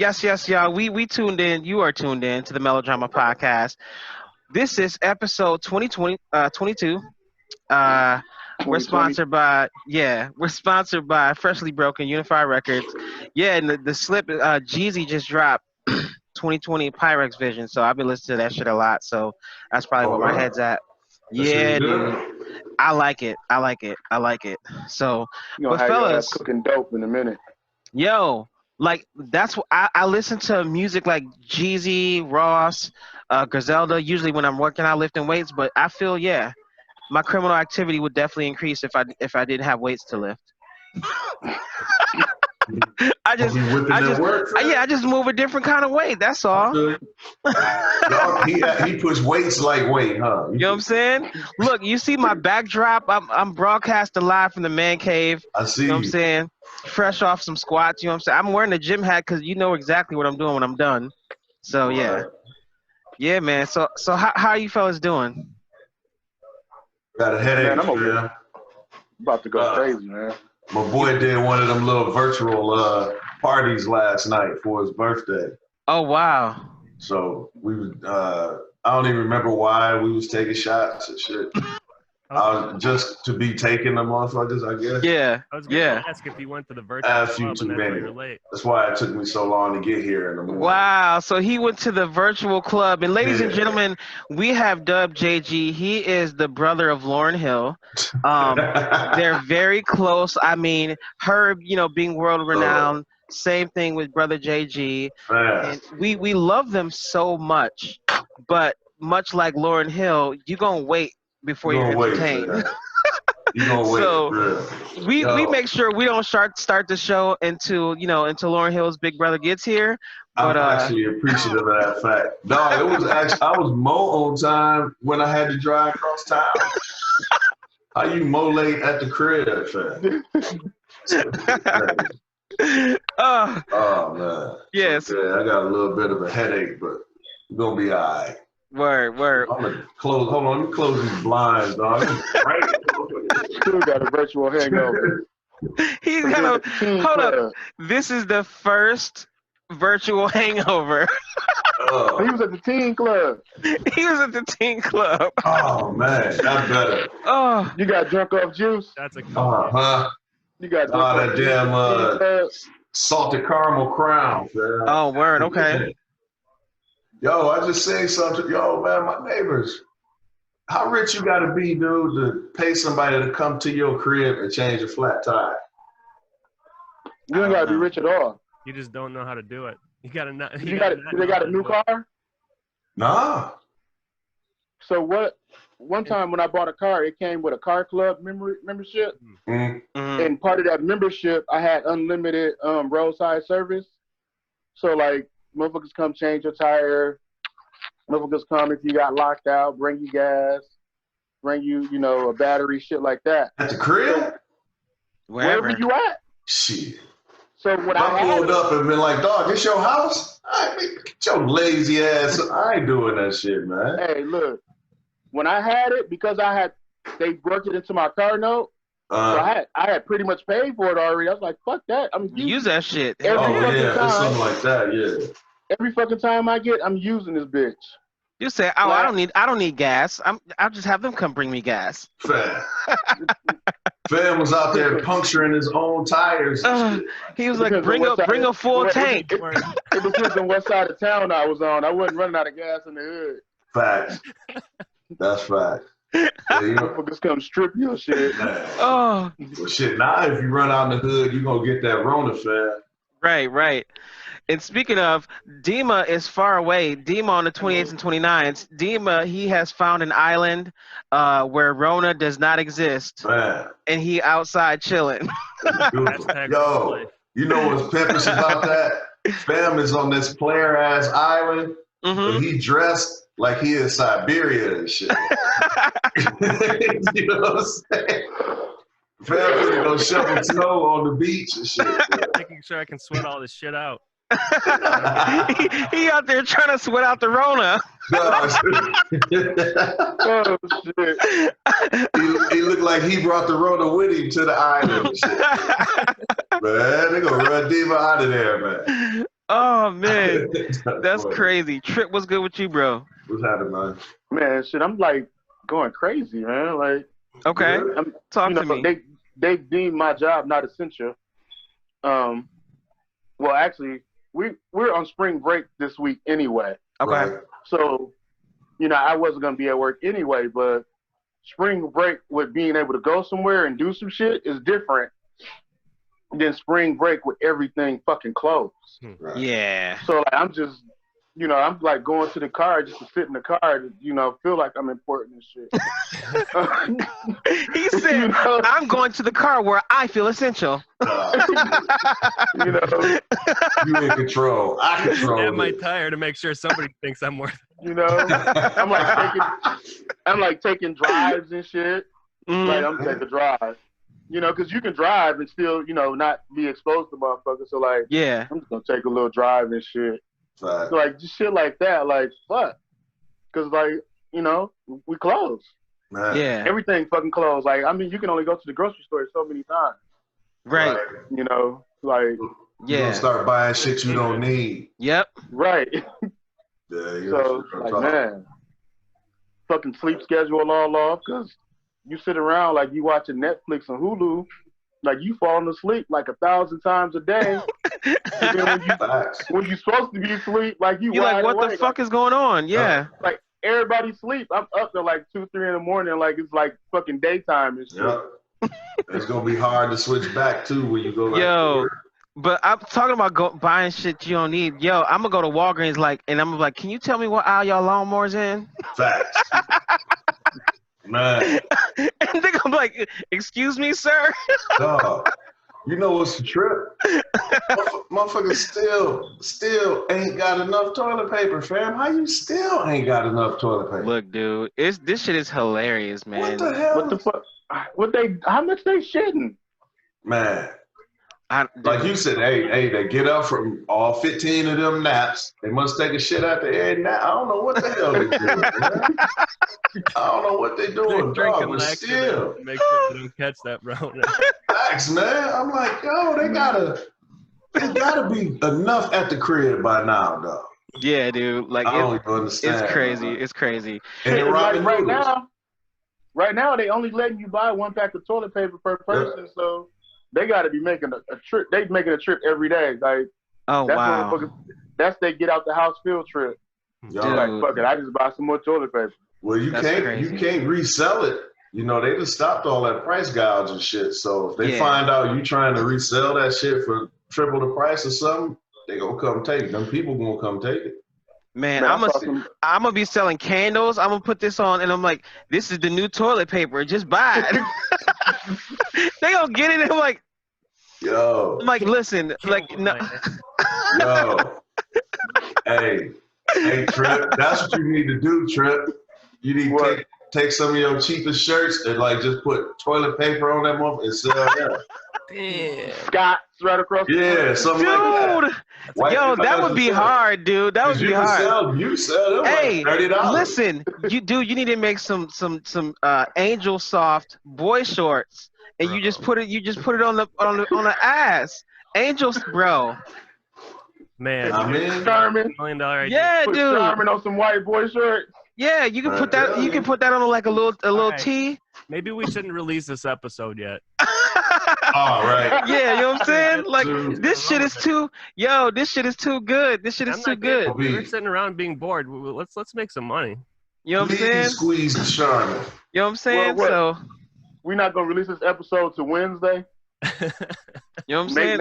Yes, y'all. We tuned in. You are tuned in to the Melodrama Podcast. This is episode 22. Uh, we're 2020. sponsored by we're sponsored by Freshly Broken Unified Records. Yeah, and the slip Jeezy just dropped 2020 Pyrex Vision. So I've been listening to that shit a lot. So that's probably Oh, where my wow. head's at. That shit was Yeah, dude. good. I like it. I like it. I like it. So, You gonna but have your ass fellas, cooking dope in a minute. yo, like that's what I listen to music like Jeezy, Ross, Griselda. Usually when I'm working out lifting weights, but I feel my criminal activity would definitely increase if I didn't have weights to lift. I just He whipping I that just work, fam? I just move a different kind of weight. That's all. Dog, he push weights like weight, huh? You know what I'm saying? Look, you see my backdrop. I'm broadcasting live from the man cave. I see You know what I'm you. saying? Fresh off some squats. You know what I'm saying? I'm wearing a gym hat because you know exactly what I'm doing when I'm done. So yeah, man. So how you fellas doing? Got a headache, Man, I'm okay. man. About to go crazy, man. My boy did one of them little virtual parties last night for his birthday. Oh wow. So we was, I don't even remember why we was taking shots and shit. Just to be taking the motherfuckers, I guess. Yeah. I was going to ask if you went to the virtual Asked you club too and that's why many. you're late. That's why it took me so long to get here in the morning. Wow. So he went to the virtual club. And ladies and gentlemen, we have dubbed JG. He is the brother of Lauryn Hill. They're very close. I mean, Herb, being world renowned. Same thing with brother JG. And we love them so much. But much like Lauryn Hill, you're going to wait before you're entertained. You gonna wait? So we make sure we don't start the show until Lauryn Hill's big brother gets here. But I'm actually appreciative of that fact. Dog, it was actually I was mo on time when I had to drive across town. How you mo late at the crib, fam? Oh man. Yes. So, I got a little bit of a headache, but we're gonna be all right. Word. I'm gonna close. Hold on, let me close these blinds, dog. Right. Still got a virtual hangover. He's got hold up. This is the first virtual hangover. He was at the teen club. He was at the teen club. Oh man, that's better. Oh, You got drunk off juice. That's a You got drunk off that damn salted caramel crown. Man. oh, word. Okay. Yo, I just say something. Yo, man, my neighbors. How rich you gotta be, dude, to pay somebody to come to your crib and change a flat tire? You ain't gotta be rich at all. You just don't know how to do it. You gotta not. They got a new car. Nah. So what? One time when I bought a car, it came with a car club membership, Mm-hmm. and part of that membership, I had unlimited roadside service. So like, motherfuckers come change your tire. Motherfuckers come if you got locked out, bring you gas, bring you, a battery, shit like that. At the crib? Wherever. Wherever you at. Shit. So when I I pulled up and been like, dog, this your house? Get your lazy ass. I ain't doing that shit, man. Hey, look, when I had it, because they worked it into my car note, so I had pretty much paid for it already. I was like, fuck that. I'm Use that shit. Oh yeah, it's something like that, yeah. Every fucking time I get, I'm using this bitch. You say, oh, I don't need gas. I'll just have them come bring me gas. Fam was out there puncturing his own tires. He was like, bring a full tank. It depends on what side of town I was on. I wasn't running out of gas in the hood. Facts. That's fact. Yeah, Motherfuckers come strip your shit. Oh. Well, shit, now if you run out in the hood, you're going to get that Rona, fam. Right. And speaking of, Dima is far away. Dima on the 28th and 29th. Dima, he has found an island where Rona does not exist. Man. And he outside chilling. Yo, you know what's pimpish about that? Fam is on this player-ass island, and he dressed like he is Siberia and shit. You know what I'm saying? Fam finna go shovel snow on the beach and shit. Making sure I can sweat all this shit out. he out there trying to sweat out the Rona. Oh shit! He looked like he brought the Rona with him to the island. And shit. Man, they gonna run Diva out of there, man. Oh man, that's funny. crazy. Trip, what's good with you, bro? What's happening, man? Man, shit, I'm like going crazy, man. Like, Okay, talk to me. They deemed my job not essential. Well, actually, we're on spring break this week anyway. Okay. Right. So, I wasn't gonna be at work anyway, but spring break with being able to go somewhere and do some shit is different than spring break with everything fucking closed. Right. Yeah. So like, I'm just, I'm like going to the car just to sit in the car to, feel like I'm important and shit. He said, I'm going to the car where I feel essential. You in control. I control. Stab my tire to make sure somebody thinks I'm worth. I'm like taking drives and shit. Like I'm taking drives. Because you can drive and still, not be exposed to motherfuckers. So like, yeah, I'm just gonna take a little drive and shit. Right. So like just shit like that, like fuck. Because like, we closed. Man. Yeah. Everything fucking closed. Like, I mean, you can only go to the grocery store so many times. Right. Like. You gonna start buying shit you don't need. Yep. Right. Yeah. So like, man, fucking sleep schedule all off because you sit around like you watching Netflix and Hulu, like you falling asleep like 1,000 times a day. And then when you supposed to be asleep, like you're like, what the fuck is going on? Yeah. Like everybody sleep. I'm up till like 2, 3 in the morning, like it's like fucking daytime and shit. Yep. It's gonna be hard to switch back too when you go. Like, yo. But I'm talking about buying shit you don't need. Yo, I'm gonna go to Walgreens and I'm like, can you tell me what aisle y'all lawnmowers in? Facts. Man. And then I'm like, excuse me, sir? Dog. You know what's the trip? Motherfuckers still ain't got enough toilet paper, fam. How you still ain't got enough toilet paper? Look, dude, this shit is hilarious, man. What the hell? What the fuck? How much they shitting? Man. Like you said, hey, they get up from all 15 of them naps. They must take a shit after every nap. I don't know what the hell they doing, man. I don't know what they doing, dog, but still. Make sure they don't catch that, bro. Facts, man. I'm like, yo, they gotta be enough at the crib by now, dog. Yeah, dude. Like, I don't even understand. It's crazy. Man. It's crazy. And right now, they only letting you buy 1 pack of toilet paper per person, so they got to be making a trip. They making a trip every day. Like, oh wow, that's their get out the house field trip. Like, fuck it, I just buy some more toilet paper. Well, you can't resell it. They just stopped all that price gouge and shit. So if they find out you trying to resell that shit for triple the price or something, they gonna come take it. Them people gonna come take it. Man, I'm gonna be selling candles. I'm gonna put this on, and I'm like, this is the new toilet paper. Just buy it. They gonna get it. And I'm like, yo. I'm like, listen, like, no. Yo. Hey, Trip. That's what you need to do, Trip. You need to take some of your cheapest shirts and like just put toilet paper on that motherfucker and sell that. Damn. Scott's right across the street. Something like that. Yo, that would be hard, dude. That would be hard. You sell them like $30. Listen, you need to make some Angel Soft boy shorts, and you just put it on the ass. Angels, bro. Man, Charmin. $1 million idea. Yeah, put dude. Charmin on some white boy shirts. Yeah, you can put that. You can put that on like a little tee. Maybe we shouldn't release this episode yet. All right. Yeah, you know what I'm saying? Like, this shit is too good. This shit is too good. We're sitting around being bored. Let's make some money. You know what I'm saying? Squeeze the Charmin. You know what I'm saying? So we're not gonna release this episode to Wednesday. You know what I'm saying?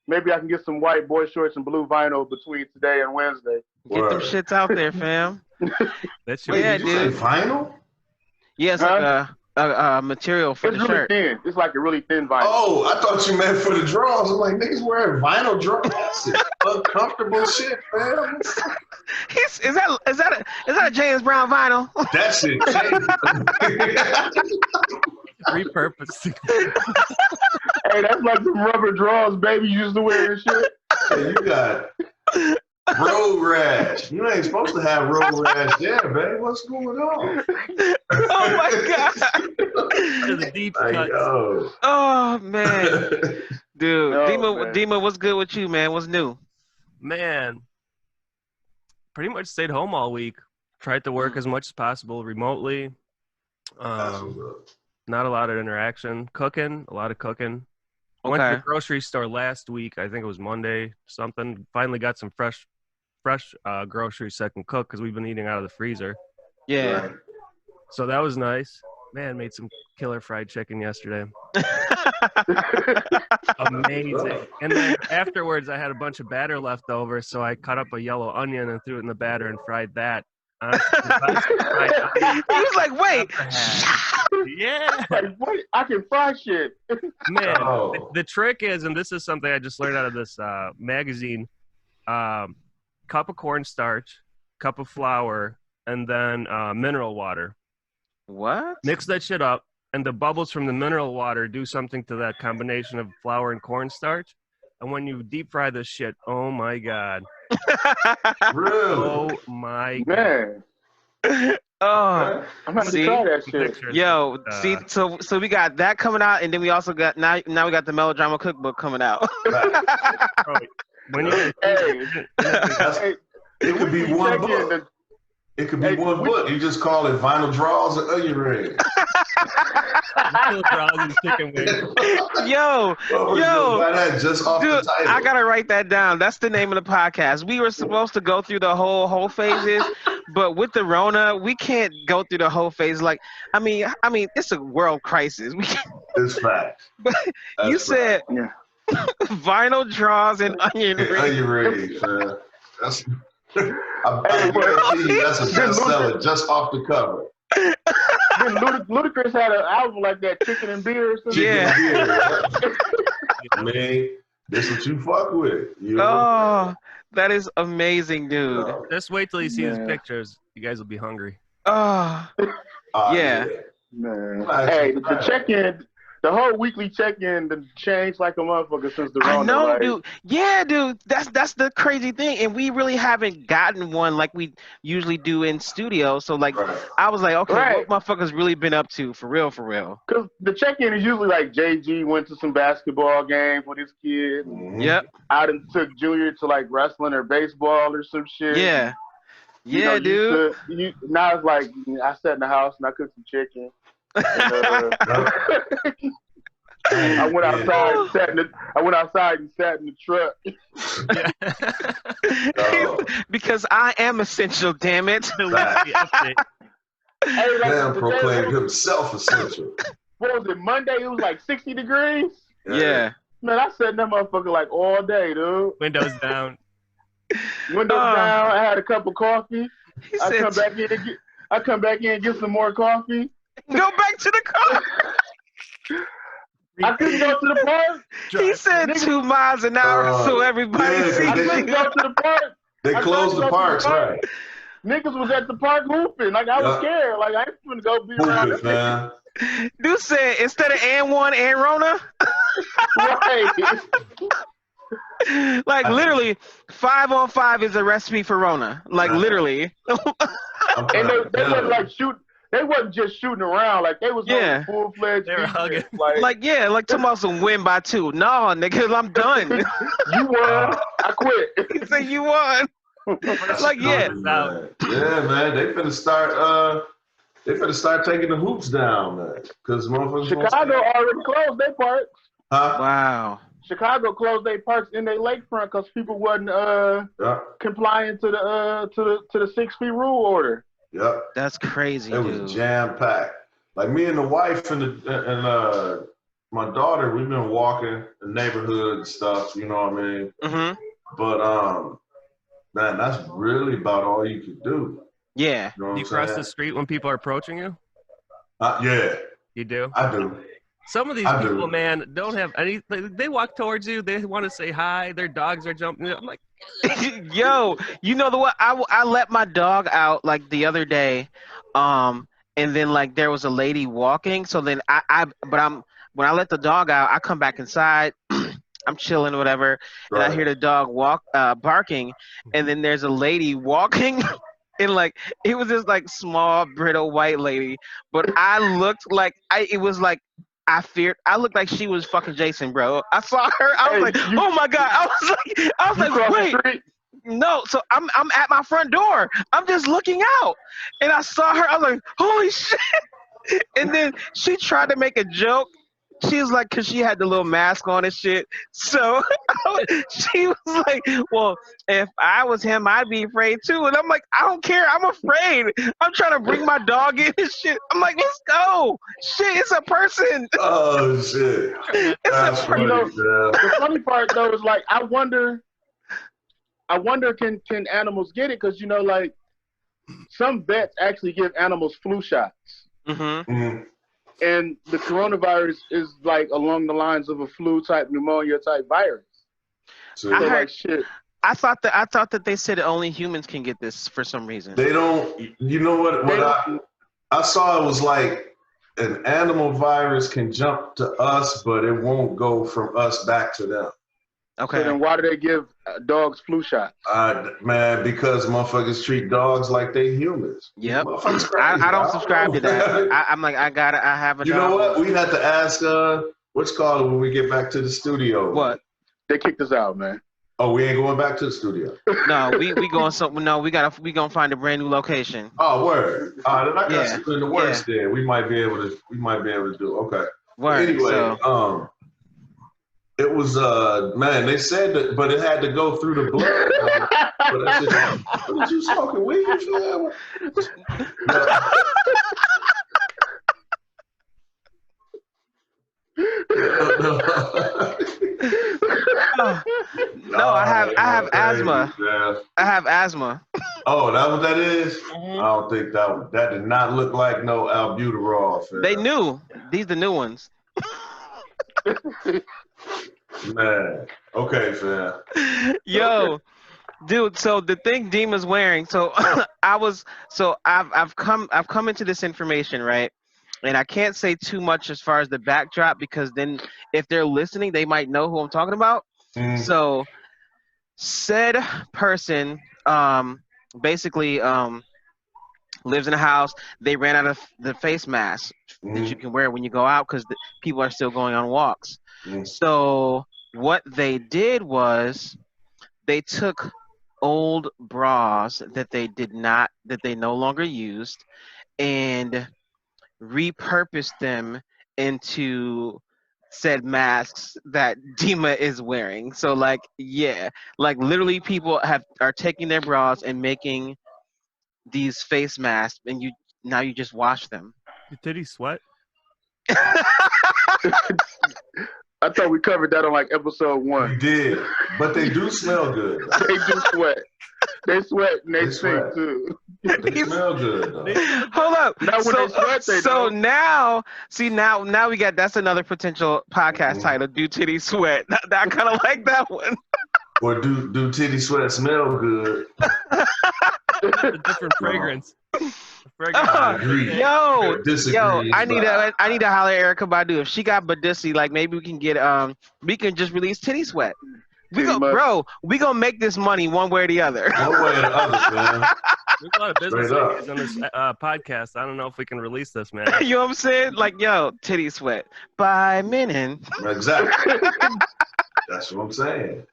Maybe I can get some white boy shorts and blue vinyl between today and Wednesday. Get them shits out there, fam. Wait, did you say vinyl? Yeah, it's like a material for the shirt. Thin. It's like a really thin vinyl. Oh, I thought you meant for the drawers. I'm like, niggas wearing vinyl drawers. That's uncomfortable shit, man. Is that a James Brown vinyl? That shit changed. Repurposed. Hey, that's like the rubber drawers baby used to wear and shit. Hey, you got road rash. You ain't supposed to have road rash there, baby. What's going on? Oh my god. To the deep cuts. Oh man. Dude, Oh, Dima, man. what's good with you, man? What's new? Man, pretty much stayed home all week. Tried to work as much as possible remotely. That's what's up. Not a lot of interaction. Cooking, a lot of cooking. Went to the Okay. grocery store last week. I think it was Monday, something. Finally got some fresh groceries so I can cook because we've been eating out of the freezer. Yeah. Right. So that was nice. Man, made some killer fried chicken yesterday. Amazing. And then afterwards, I had a bunch of batter left over, so I cut up a yellow onion and threw it in the batter and fried that. Honestly, the best fried onion He was like, wait. I've ever had. Yeah. Like, what? I can fry shit. Man, Oh. the trick is, and this is something I just learned out of this magazine, cup of cornstarch, cup of flour, and then mineral water. What? Mix that shit up, and the bubbles from the mineral water do something to that combination of flour and cornstarch. And when you deep fry this shit, oh my God. Really? Oh my God. Man, Oh, I'm gonna have to See? try that Some shit. pictures. yo, see, so we got that coming out, and then we also got now we got the melodrama cookbook coming out. Oh, when you Hey, hey, It could be weekly one check-in, book. It could be Hey, one book. You just call it vinyl draws and onion rings. still browsing chicken wings. Yo, yo, buy that just off dude, the title. I gotta write that down. That's the name of the podcast. We were supposed to go through the whole phases, but with the Rona, we can't go through the whole phase. Like, I mean, it's a world crisis. We can't, It's fact. but you That's said yeah. vinyl draws and onion fact. rings. Onion rings, man. That's. I Hey, guarantee you that's a Then bestseller just off the cover. Then Ludacris had an album like that, Chicken and Beer or something. Yeah. Chicken beer. I mean, this what you fuck with. You know? Oh, that is amazing, dude. Yeah. Just wait till you see his Yeah. pictures. You guys will be hungry. Oh, Yeah. Man. Nice. Hey, the check-in, the whole weekly check-in done changed like a motherfucker since the Rona. I know, like, dude. Yeah, dude. That's the crazy thing, and we really haven't gotten one like we usually do in studio. So like, Right. I was like, okay, Right. what motherfuckers really been up to for real, for real? Because the check-in is usually like JG went to some basketball games with his kid. Mhm. Yep. I done took Junior to like wrestling or baseball or some shit. Yeah. You Yeah, know, dude. now it's like I sat in the house and I cooked some chicken. And, I went outside and sat in the truck. Oh. Because I am essential. Damn it. The weekly update. Hey, like, Man the day proclaimed was- himself essential. what was it, Monday? It was like 60 degrees. Yeah. Man, I sat in that motherfucker like all day, dude. Windows down. Windows down. I had a cup of coffee. He I said, come back in and get some more coffee. go back to the car. I couldn't go to the park. He said 2 miles an hour, so everybody yeah, sees I couldn't you. go to the park. They I closed tried the to go to parks, the park. right? Niggas was at the park hooping. Like, I was Yeah. scared. Like, I ain't gonna go be around Hooping, them. man. Dude said instead of and one and Rona, Right. like literally 5-on-5 is a recipe for Rona. Like literally. I'm And trying they to wasn't tell like they wasn't just shooting around. Like, they was Yeah. full fledged. They were hugging. Like talking about some win by 2. No, nigga, I'm done. You won. I quit. He said you won. Like, yeah. Man. Yeah, man. They finna start taking the hoops down, man. Because motherfuckers. Chicago already closed their parks. Huh? Wow. Chicago closed their parks in their lakefront because people wasn't Yeah. complying to the 6 feet rule order. Yep. That's crazy, It dude. was jam packed. Like me and the wife and my daughter, we've been walking the neighborhood and stuff. You know what I mean? Mhm. But man, that's really about all you can do. Yeah. You know what Do you I'm cross saying? the street when people are approaching you? Yeah, You do? I do. Some of these I do. people, man, don't have any. They walk towards you. They want to say hi. Their dogs are jumping. I'm like, Yo, you know the what? I let my dog out like the other day, and then like there was a lady walking. So then when I let the dog out, I come back inside. I'm chilling, whatever, and I hear the dog barking, and then there's a lady walking, and like it was this like small, brittle white lady, but I looked like I looked like she was fucking Jason, bro. I saw her. I was like, oh my God. I was like, wait. No, so I'm at my front door. I'm just looking out, and I saw her. I was like, "Holy shit!" And then she tried to make a joke. She was like, because she had the little mask on and shit. So she was like, "Well, if I was him, I'd be afraid too." And I'm like, "I don't care. I'm afraid. I'm trying to bring my dog in and shit." I'm like, "Let's go." Shit, it's a person. Oh shit! It's funny, the funny part though is like I wonder can animals get it? Because like some vets actually give animals flu shots, and the coronavirus is like along the lines of a flu type pneumonia type virus. So, I heard, like, shit. I thought that they said only humans can get this for some reason. They don't. You know what? I saw it was like an animal virus can jump to us, but it won't go from us back to them. Okay. So then why do they give dogs flu shots? Man, because motherfuckers treat dogs like they humans. Yep. I don't subscribe to that. I'm like, I have a dog. You know what? We have to ask, what's called when we get back to the studio. What? They kicked us out, man. Oh, we ain't going back to the studio. No, we going something. No, we gonna find a brand new location. Oh, word. Then I got something in the works there. We might be able to do. Okay. Word. Anyway, it was man. They said that, but it had to go through the blood. But I said, what did you smoking weed? No, I have asthma. I have asthma. Oh, that's what that is? Mm-hmm. I don't think that did not look like no albuterol. Fam. They knew. These the new ones. Man. Okay, fam. Yo, dude, so the thing Dima's wearing, so I've come into this information, right? And I can't say too much as far as the backdrop because then if they're listening, they might know who I'm talking about. Mm. So said person basically lives in a house. They ran out of the face mask that you can wear when you go out because people are still going on walks. So what they did was they took old bras that they no longer used and repurposed them into said masks that Dima is wearing. So like literally people are taking their bras and making these face masks and you just wash them. Did he sweat? I thought we covered that on like episode 1. We did, but they do smell good. They do sweat. They sweat and they stink too. They smell good though. Hold up. Now when they sweat, they don't. Now we got that's another potential podcast title. Do titty sweat? I kind of like that one. Or do titty sweat smell good? A different fragrance. Yo, I need to holler at Erykah Badu. If she got Badissi, like maybe we can get we can just release titty sweat. We gonna make this money one way or the other. One way or the other, man. There's a lot of business ideas on this podcast. I don't know if we can release this, man. You know what I'm saying? Like, yo, titty sweat by Minin. Exactly. That's what I'm saying.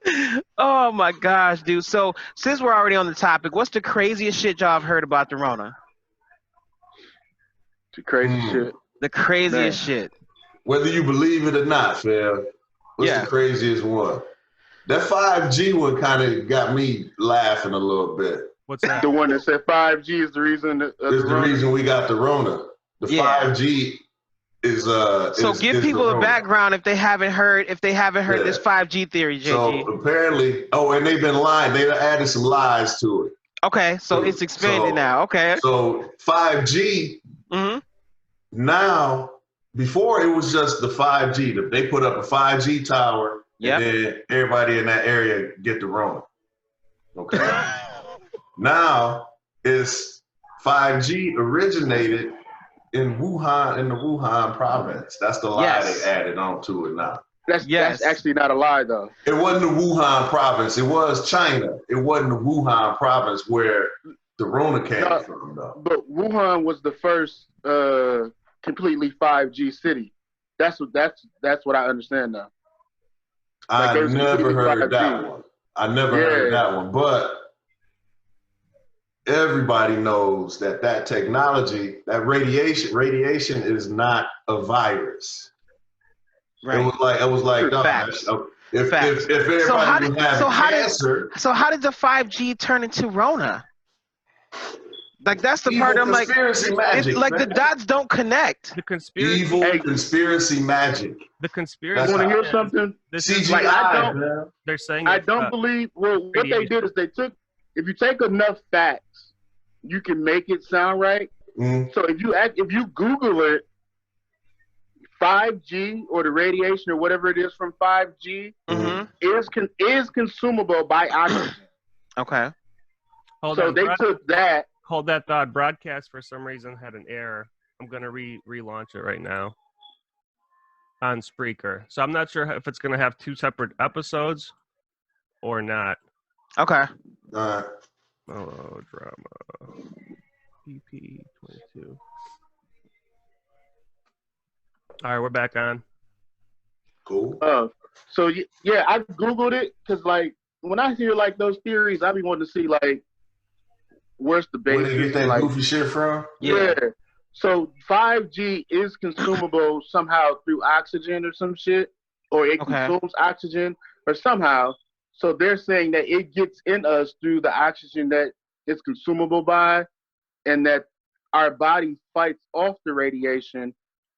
Oh my gosh, dude. So since we're already on the topic, what's the craziest shit y'all have heard about the Rona? The crazy shit. The craziest shit. Whether you believe it or not, fam. What's the craziest one? That 5G one kind of got me laughing a little bit. What's that? The one that said 5G is the reason. It's the reason we got the Rona. The 5G is So give people a background if they haven't heard this 5G theory, JG. So apparently, and they've been lying. They added some lies to it. Okay, so it's expanded now. Okay. So 5G. Mm-hmm. Now, before it was just the 5G. They put up a 5G tower. And then everybody in that area get the Rona. Okay. Now it's 5G originated in Wuhan, in the Wuhan province. That's the lie they added on to it now. That's actually not a lie though. It wasn't the Wuhan province. It was China. It wasn't the Wuhan province where the Rona came from though. But Wuhan was the first completely 5G city. That's what I understand now. I there's never heard 5G. that one. I never heard that one. But everybody knows that technology, that radiation is not a virus. Right. It was like Facts. if everybody was having cancer. So how did the 5G turn into Rona? Like that's the part I'm like, magic, like the dots don't connect. The conspiracy, conspiracy magic. The conspiracy. You want to hear something? CGI. Like, they're saying I don't believe. Well, what they did is if you take enough facts, you can make it sound right. Mm. So if you Google it, 5G or the radiation or whatever it is from 5G is consumable by oxygen. Okay. They took that. Hold that thought. Broadcast for some reason had an error. I'm gonna relaunch it right now on Spreaker. So I'm not sure if it's gonna have 2 separate episodes or not. Okay. Oh, drama. EP 22. All right, we're back on. Cool. So yeah, I Googled it because like when I hear like those theories, I be wanting to see like where's the basis. Where they get that like, goofy shit from? Yeah. So 5G is consumable somehow through oxygen or some shit, or it consumes oxygen or somehow. So they're saying that it gets in us through the oxygen that it's consumable by, and that our body fights off the radiation,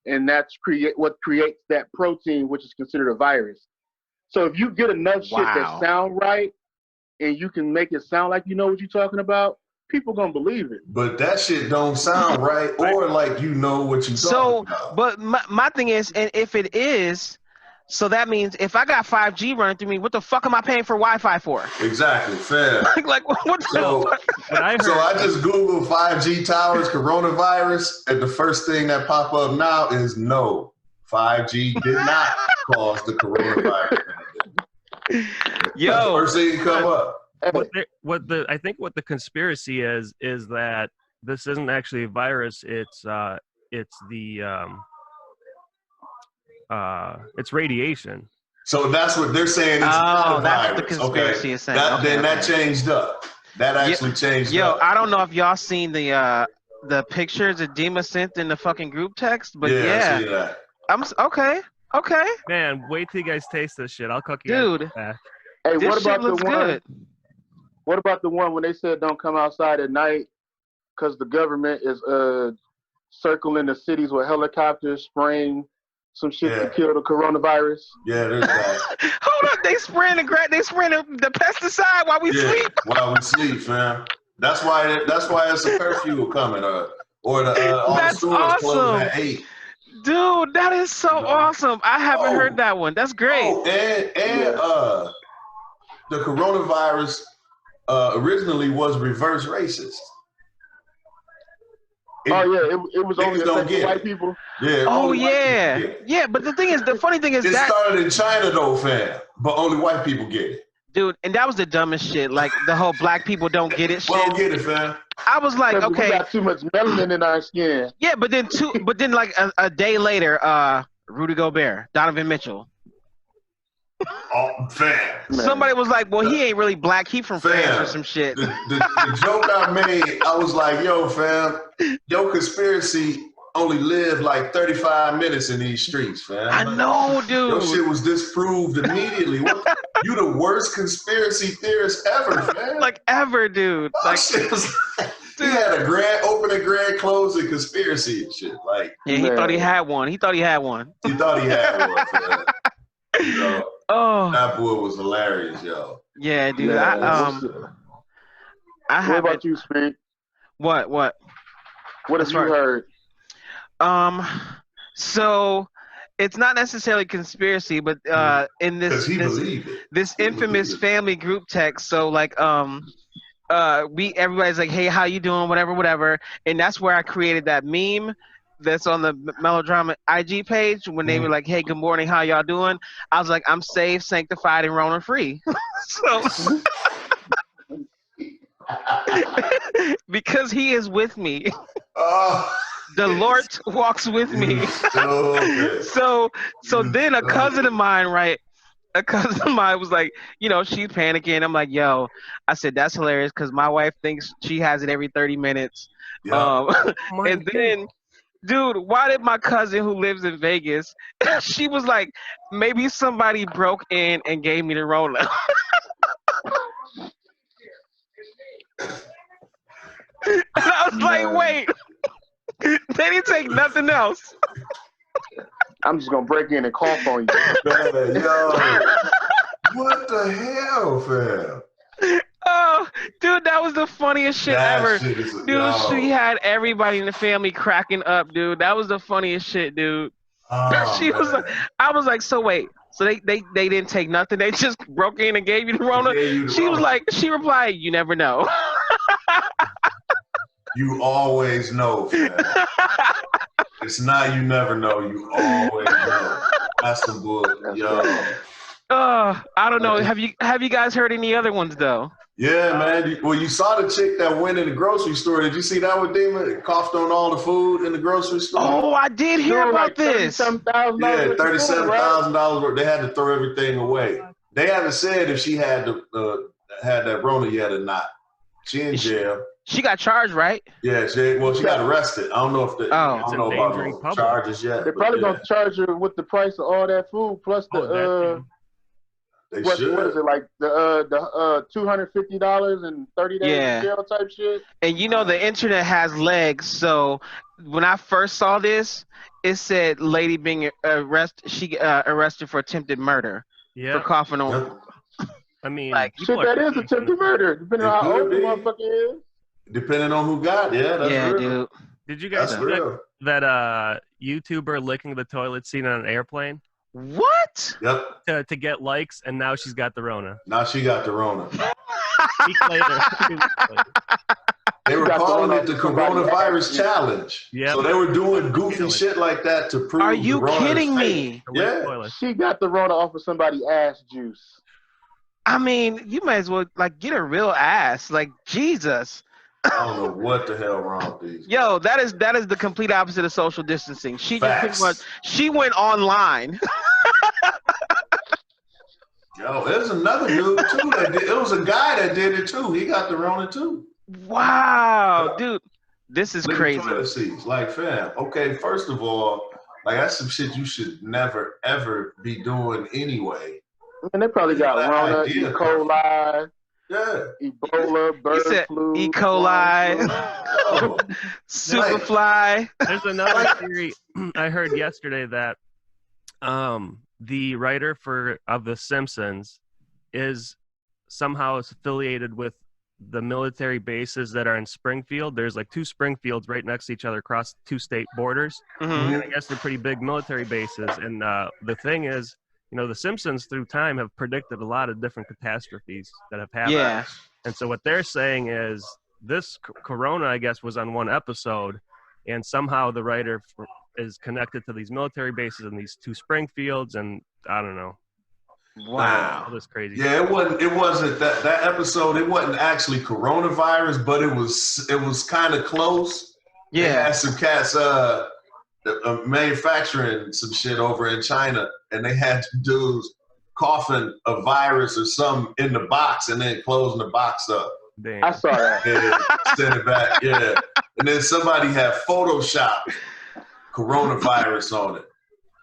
and that's what creates that protein, which is considered a virus. So if you get enough shit that sound right, and you can make it sound like you know what you're talking about, people gonna believe it. But that shit don't sound right, or like you know what you're talking about. But my thing is, and if it is, so that means if I got 5G running through me, what the fuck am I paying for Wi-Fi for? Exactly, fair. like what the fuck? So I just Googled 5G towers, coronavirus, and the first thing that pop up now is no, 5G did not cause the coronavirus. Yo, first thing come up. I think what the conspiracy is that this isn't actually a virus. It's radiation. So that's what they're saying. It's not a that's virus. what the conspiracy is saying. Then that changed up. That actually changed up. I don't know if y'all seen the pictures that Dima sent in the fucking group text, but I see that. I'm okay. Man, wait till you guys taste this shit. I'll cook you. Dude. Hey, this what about shit looks good? What about the one when they said don't come outside at night because the government is circling the cities with helicopters spraying some shit to kill the coronavirus? Yeah, there's that. Hold up, they spraying the pesticide while we sleep. While we sleep, fam. That's why it's a curfew coming up, or all the stores closing at 8. Dude, that is so awesome. I haven't heard that one. That's great. Oh, and the coronavirus originally was reverse racist. It was only affecting white people. Yeah. Yeah, but the funny thing is it that started in China though, fam. But only white people get it. Dude, and that was the dumbest shit. Like the whole black people don't get it shit. We don't get it, fam. I was like, okay, we got too much melanin in our skin. Yeah, but then like a day later, Rudy Gobert, Donovan Mitchell. Oh, fam. Somebody was like, well, he ain't really black. He from France or some shit. The joke I made, I was like, yo, fam, your conspiracy only lived like 35 minutes in these streets, fam. I know, dude. Your shit was disproved immediately. You the worst conspiracy theorist ever, fam. Like ever, dude. Like, shit was he had a grand opening, grand closing conspiracy and shit. Like, he thought he had one. He thought he had one, fam. You know, that boy was hilarious, yo. Yeah, dude. What about you, Spink? What? What have you heard? So it's not necessarily conspiracy, but in this infamous family group text, so like everybody's like, hey, how you doing, whatever, and that's where I created that meme that's on the Melodrama IG page when they were like, hey, good morning, how y'all doing? I was like, I'm saved, sanctified, and Rona free. So because he is with me. The Lord walks with me. So then a cousin of mine, right? A cousin of mine was like, she's panicking. I'm like, yo, I said, that's hilarious because my wife thinks she has it every 30 minutes. And then, dude, why did my cousin who lives in Vegas, she was like, maybe somebody broke in and gave me the Rona. And I was like, wait, they didn't take nothing else. I'm just gonna break in and cough on you. Man, yo, what the hell, fam? Oh, dude, that was the funniest shit ever. Dude, she had everybody in the family cracking up, dude. That was the funniest shit, dude. She was like, I was like, so wait, so they didn't take nothing. They just broke in and gave you the Rona. She replied, you never know. You always know, fam. It's not you never know. You always know. That's the bull, yo. I don't know. Have you guys heard any other ones though? Yeah, man. Well, you saw the chick that went in the grocery store. Did you see that with Demon? It coughed on all the food in the grocery store. Oh, I did hear about this. Yeah, $37,000. They had to throw everything away. They haven't said if she had that Rona yet or not. She in jail. She got charged, right? Yeah, she got arrested. I don't know if I don't know about the charges yet. They're probably gonna charge her with the price of all that food plus the what is it, like the $250 and 30 days in jail type shit? And the internet has legs, so when I first saw this, it said lady being arrested. She arrested for attempted murder for coughing on. I mean, like shit, that is attempted murder, depending on how old the motherfucker is. Depending on who got, that's real. Dude. Did you guys see that YouTuber licking the toilet seat on an airplane? What? Yep. To get likes, and now she's got the Rona. Now she got the Rona. Week later. They were calling it the coronavirus challenge. Yeah. So they were doing goofy shit like that to prove. Are you kidding me? Yeah. She got the Rona off of somebody's ass juice. I mean, you might as well get a real ass. Like, Jesus. I don't know what the hell wrong with these. Yo, that is the complete opposite of social distancing. She just pretty much went online. Yo, there's another dude too it was a guy that did it too. He got the Rona too. Wow, dude, this is crazy. Like, fam, okay, first of all, like that's some shit you should never ever be doing anyway. And they probably got Rona, E. coli. Yeah. Ebola, bird flu. E. coli, Superfly. There's another theory I heard yesterday that the writer of The Simpsons is somehow affiliated with the military bases that are in Springfield. There's like 2 Springfields right next to each other across 2 state borders. Mm-hmm. And I guess they're pretty big military bases. And the thing is, The Simpsons through time have predicted a lot of different catastrophes that have happened. Yeah. And so what they're saying is this Corona, I guess, was on one episode, and somehow the writer is connected to these military bases and these 2 Springfields, and I don't know. Wow. All this crazy. Yeah, it wasn't that episode. It wasn't actually coronavirus, but it was kind of close. Yeah. They had some cats manufacturing some shit over in China, and they had dudes coughing a virus or something in the box and then closing the box up. Damn. I saw that. Yeah, send it back. Yeah. And then somebody had Photoshopped coronavirus on it.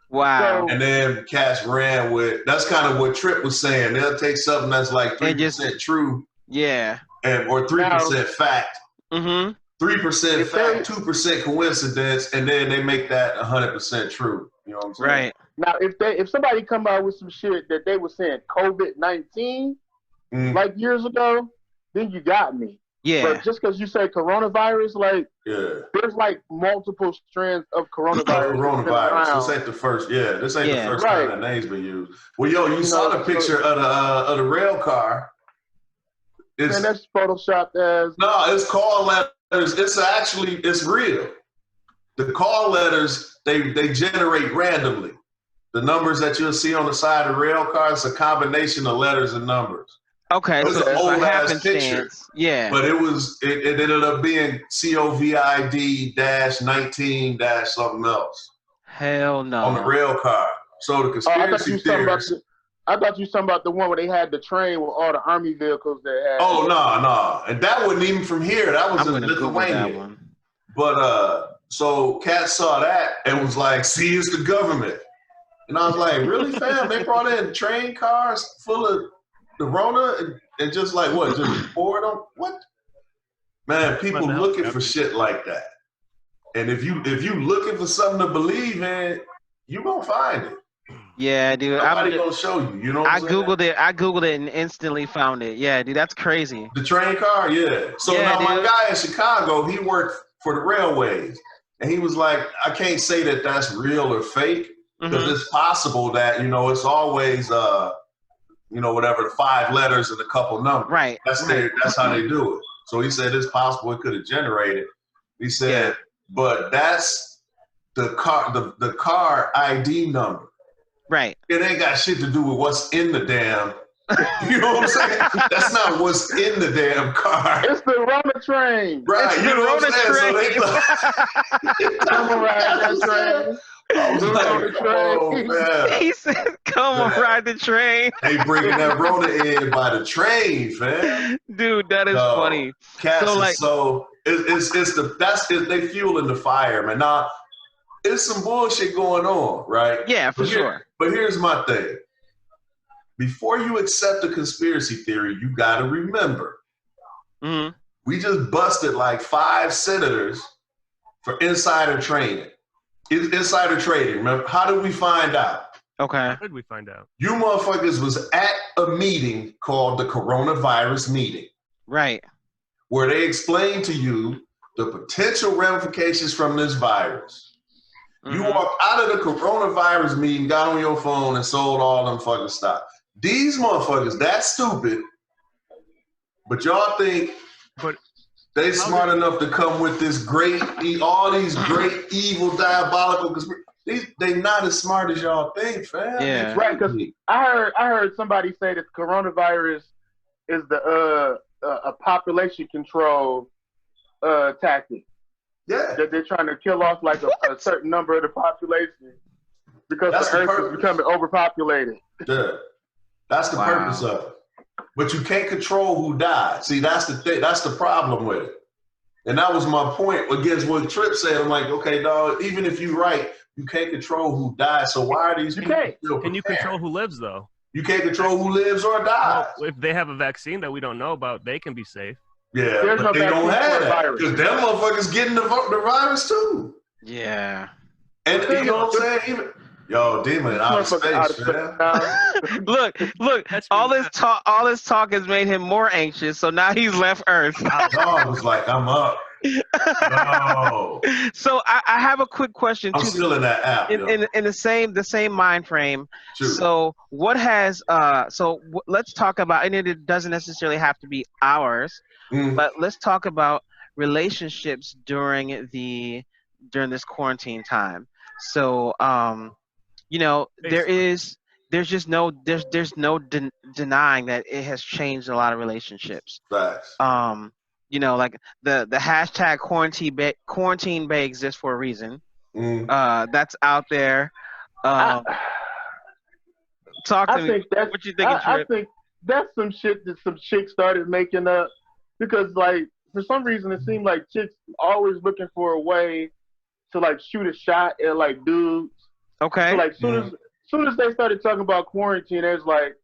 Wow. And then cats ran with, that's kind of what Tripp was saying. They'll take something that's like 3% true. Yeah. Or 3% fact. Mm-hmm. 3% fact, 2% coincidence, and then they make that 100% true. You know what I'm saying? Right. Now, if somebody come out with some shit that they were saying COVID-19 like years ago, then you got me. Yeah. But just because you say coronavirus, like there's like multiple strands of coronavirus. This ain't the first. Yeah, this ain't the first time that name's been used. Well, yo, you saw the picture of the rail car. And that's photoshopped as. No, it's call letters. It's real. The call letters they generate randomly. The numbers that you'll see on the side of rail cars, a combination of letters and numbers. Okay, It was so an just a old ass picture, happenstance. Yeah. but it ended up being COVID-19 something else Hell no. on the rail car. So the conspiracy theorists. I thought you were talking about the one where they had the train with all the army vehicles they had. Oh no, and that wasn't even from here. That was I'm in gonna Google Lithuania. that one. But so Cat saw that and was like, "See, it's the government." And I was like, "Really, fam? They brought in train cars full of the Rona and just like what? Just poured them? What? Man, people looking for shit like that. And if you looking for something to believe in, you gonna find it. Yeah, dude. Somebody gonna show you. You know what I'm saying? I googled it and instantly found it. Yeah, dude, that's crazy. The train car, yeah. So now my guy in Chicago, he worked for the railways, and he was like, I can't say that that's real or fake because it's possible that it's always whatever the 5 letters and a couple numbers. Right. That's how they do it. So he said it's possible it could have generated. He said, but that's the car ID number. Right. It ain't got shit to do with what's in the damn. You know what I'm saying? That's not what's in the damn car. It's the Rona train. Right. It's you know what I'm saying? Train. Come on, ride that train. I was like, oh man. He said, "Come on, ride the train." They bringing that Rona in by the train, fam. Dude, that is funny. Cats So they fueling the fire, man. Now, it's some bullshit going on, right? Yeah, for sure. But here's my thing. Before you accept a conspiracy theory, you got to remember, we just busted like 5 senators for insider trading. Insider trading. Remember, how did we find out? Okay. How did we find out? You motherfuckers was at a meeting called the coronavirus meeting. Right. Where they explained to you the potential ramifications from this virus. You walked out of the coronavirus meeting, got on your phone, and sold all them fucking stock. These motherfuckers, that's stupid. But y'all think they smart enough to come with this all these great, evil, diabolical conspiracies. They not as smart as y'all think, fam. Yeah. Right, because I heard somebody say that coronavirus is a population control tactic. Yeah. That they're trying to kill off like a certain number of the population because the earth is becoming overpopulated. Yeah. That's the purpose of it. But you can't control who dies. See, that's the thing. That's the problem with it. And that was my point against what Tripp said. I'm like, okay, dog, even if you're right, you can't control who dies. So why are these people still Can you control who lives, though? You can't control who lives or dies. Well, if they have a vaccine that we don't know about, they can be safe. Yeah, but they don't have that. Because them motherfuckers getting the virus, too. Yeah. And you know what I'm saying? Yo, Demon, out of space, man. Look! All this talk has made him more anxious. So now he's left Earth. Dog was like, "I'm up." No. So I have a quick question too. I'm still in that app. In the same mind frame. True. So what has let's talk about, and it doesn't necessarily have to be ours, but let's talk about relationships during this quarantine time. So there's no denying that it has changed a lot of relationships. Facts. Like the hashtag quarantine bay exists for a reason. That's out there. Talk to me. What you think? I think that's some shit that some chicks started making up because, like, for some reason it seemed like chicks always looking for a way to like shoot a shot at like dudes. Okay. So like soon as they started talking about quarantine, there's like,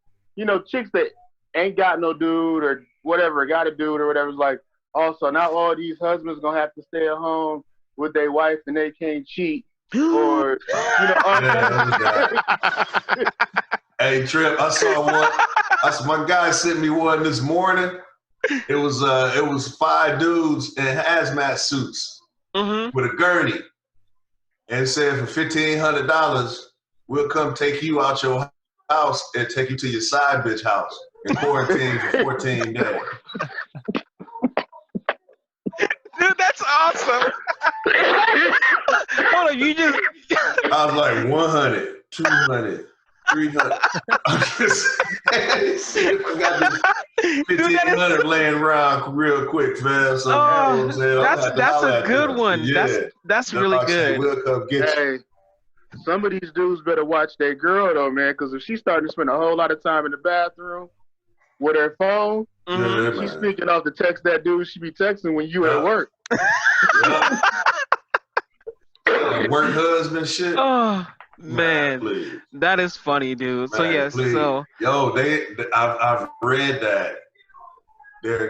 chicks that ain't got no dude or whatever, got a dude or whatever. It's like, also now all these husbands gonna have to stay at home with their wife and they can't cheat or Hey Trip, I saw one. My guy sent me one this morning. It was 5 dudes in hazmat suits with a gurney. And said for $1,500, we'll come take you out your house and take you to your side bitch house and quarantine for 14 days. Dude, that's awesome. Hold on, you just... I was like 100, 200, 300. I'm just saying, $1,500 laying around real quick, fam. So you know what I'm saying? That's a good one. Yeah. That's really good. We'll come get you. Hey, some of these dudes better watch their girl though, man, because if she's starting to spend a whole lot of time in the bathroom with her phone, she's speaking off the text that dude she be texting when you at work. Work husband shit. Oh man, that is funny, dude. Man, so yes, so I've read that they're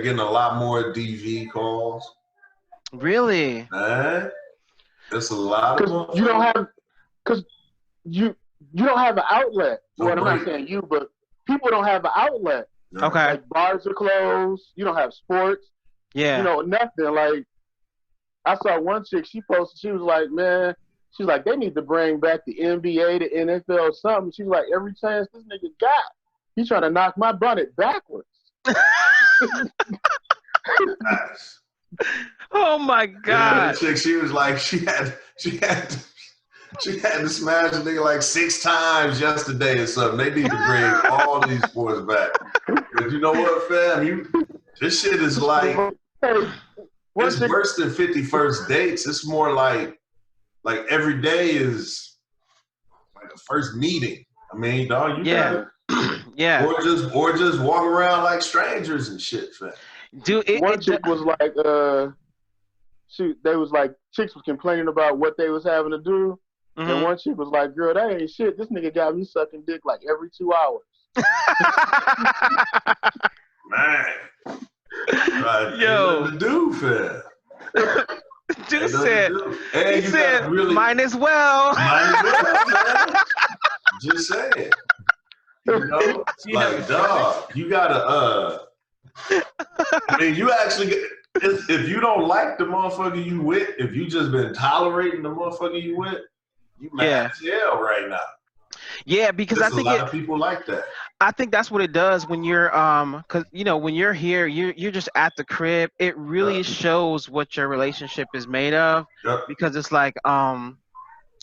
getting a lot more DV calls. Really? Man, it's a lot of them. You don't have an outlet. Well, I'm not saying you, but people don't have an outlet. Okay. Like bars are closed. You don't have sports. Yeah. You know, nothing. Like I saw one chick, she posted, she was like, man, she's like, they need to bring back the NBA, the NFL, or something. She's like, every chance this nigga got, he's trying to knock my bonnet backwards. Oh my God. Yeah, chick, she was like, she had to smash a nigga like 6 times yesterday or something. They need to bring all these sports back. But you know what, fam? This shit is like, it's worse than 51st dates. It's more like every day is like a first meeting. I mean, dog, you gotta, or just walk around like strangers and shit, fam. Dude, one chick was like, chicks was complaining about what they was having to do. Mm-hmm. And one chick was like, girl, that ain't shit. This nigga got me sucking dick like every 2 hours. Man. Yo. To do, fam. Dude said, he said, mine as well. Man. Just saying. You know? Like, dog, you gotta, I mean, you actually, if you don't like the motherfucker you with, if you just been tolerating the motherfucker you with, you mad as hell right now. Yeah, because I think a lot of people like that. I think that's what it does when you're because you know when you're here, you're just at the crib. It really shows what your relationship is made of because it's like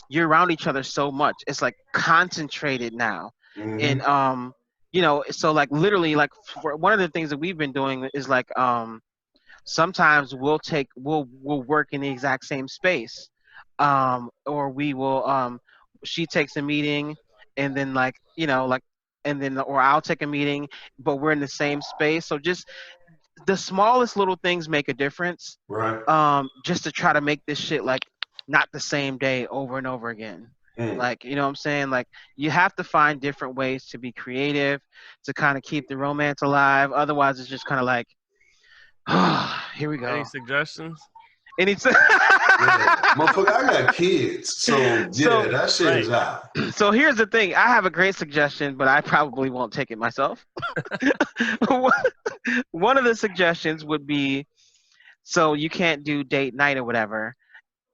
you're around each other so much. It's like concentrated now, and you know, so like literally like for one of the things that we've been doing is like sometimes we'll work in the exact same space, or we will she takes a meeting and then like you know like and then or I'll take a meeting but we're in the same space, so just the smallest little things make a difference, right? Just to try to make this shit like not the same day over and over again. Like, you know what I'm saying? Like, you have to find different ways to be creative to kind of keep the romance alive. Otherwise, it's just kind of like, here we go. Any suggestions? Motherfucker, I got kids, so that shit is out. So here's the thing. I have a great suggestion, but I probably won't take it myself. One of the suggestions would be, so you can't do date night or whatever,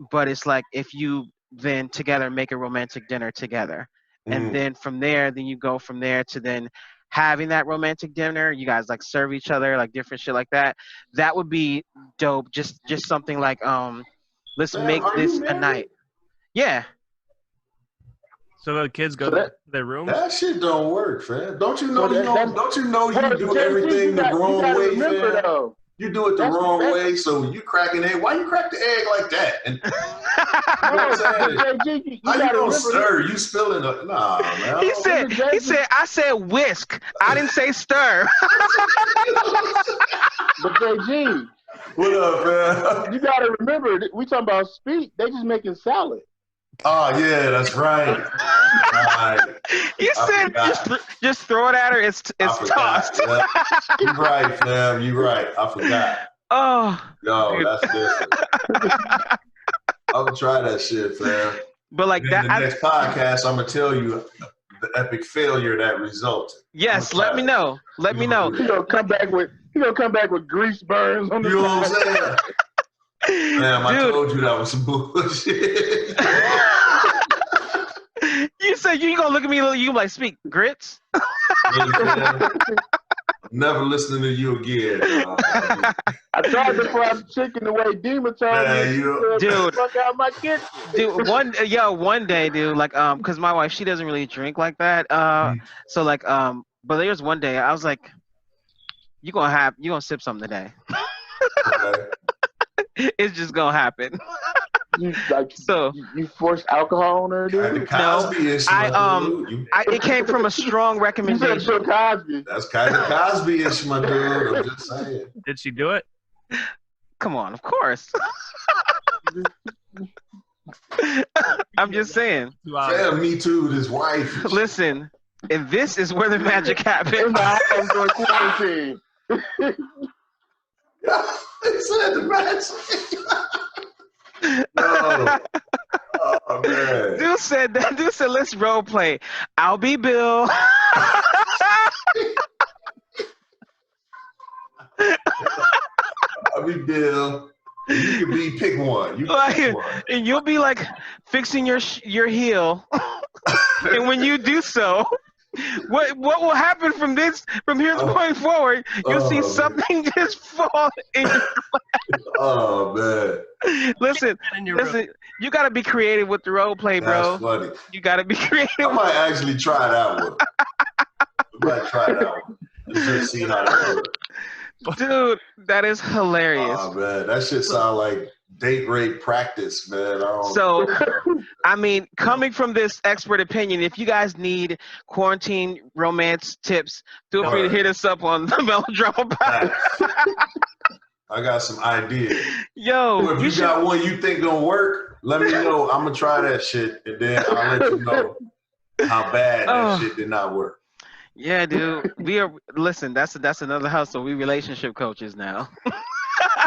but it's like if you then together make a romantic dinner together. And then from there, then you go from there to then having that romantic dinner. You guys like serve each other, like different shit like that. That would be dope. Just something like, let's make this a night. Yeah. So the kids go to their rooms? That shit don't work, fam. Don't you know you do everything the wrong way, fam? You do it the wrong way, so you crack an egg. Why you crack the egg like that? And you know what I'm saying? How you gonna stir? You spilling the nah, man. He said I said whisk. I didn't say stir. But JG, what up, man? You gotta remember, we talking about speak. They just making salad. Oh yeah, that's right. You said just throw it at her. It's tossed. Yeah. You right, fam. You right. I forgot. Oh, yo, that's different. I'm gonna try that shit, fam. But like that, the next podcast, I'm gonna tell you the epic failure that resulted. Yes, let me know. Let me know. He's gonna come back with grease burns on the. You know what I'm saying? Damn, I told you that was some bullshit. You said you gonna look at me, you like speak grits. Never listening to you again. I tried to fry the chicken the way Dima told me. Dude, fuck out my kitchen. Dude, one day, dude, like cause my wife, she doesn't really drink like that. So like but there's one day I was like, you're gonna sip something today. Okay. It's just gonna happen. You So you forced alcohol on her, Kind of dude? Cosby-ish, my dude. It came from a strong You said recommendation. Bill Cosby. That's kind of Cosby-ish, my dude. I'm just saying. Did she do it? Come on, of course. I'm just saying. 2 hours. Fam, me too. His wife. Listen, and this is where the magic In happens. the house during quarantine. He said the match. No. Oh man. Dude said, let's role play. I'll be Bill. I'll be Bill. You can be pick one. You can pick one. And you'll be like fixing your heel. And when you do so, what will happen from here going forward? You'll see something just fall in your Oh man. Listen, you gotta be creative with the role play, bro. That's funny. You gotta be creative. I might actually try that one. Just see how that works. Dude, that is hilarious. Oh man, that shit sound like date rape practice, man. So, I mean, coming from this expert opinion, if you guys need quarantine romance tips, feel free to hit us up on the Melodrama Podcast. I got some ideas. Yo, if you got one you think gonna work, let me know. I'm gonna try that shit, and then I'll let you know how bad that shit did not work. Yeah, dude. Listen, that's another hustle. We relationship coaches now.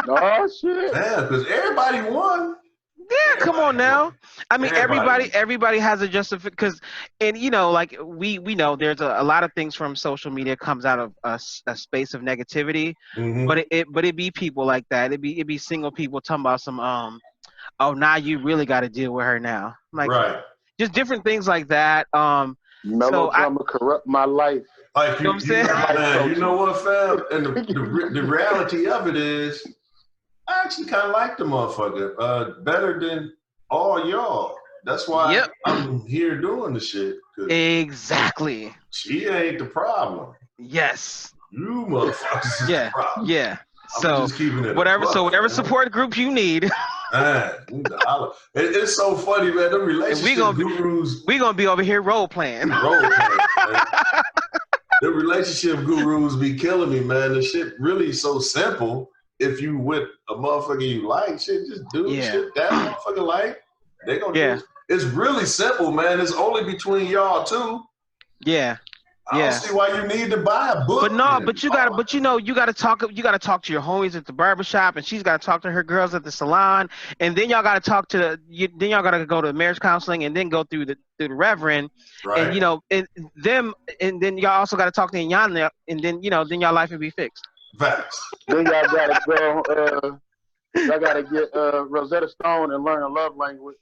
Oh shit. Yeah, because everybody won. Yeah, come on now. I mean, everybody has a justification. And you know, like we know there's a lot of things from social media comes out of a space of negativity. Mm-hmm. But it be people like that. It be single people talking about some oh, now you really got to deal with her now. Like, right. Just different things like that. Melodrama corrupt my life. Like you know what I'm saying? You know what, fam? And the reality of it is, I actually kind of like the motherfucker better than all y'all. That's why I'm here doing the shit. Exactly. She ain't the problem. Yes. You motherfuckers is the problem. Yeah. So just keeping it whatever support group you need. Man, it's so funny, man. Them relationship gurus. We gonna be over here role playing. The relationship gurus be killing me, man. The shit really so simple. If you with a motherfucker you like, shit, just do shit that motherfucker like. They gonna do it. It's really simple, man. It's only between y'all two. Yeah. I don't see why you need to buy a book. But no, you gotta talk to your homies at the barbershop, and she's gotta talk to her girls at the salon, and then y'all gotta go to marriage counseling, and then go through the reverend, right. And and then y'all also gotta talk to Inyana, and then then y'all life will be fixed. Facts. Then y'all gotta go. Y'all gotta get Rosetta Stone and learn a love language.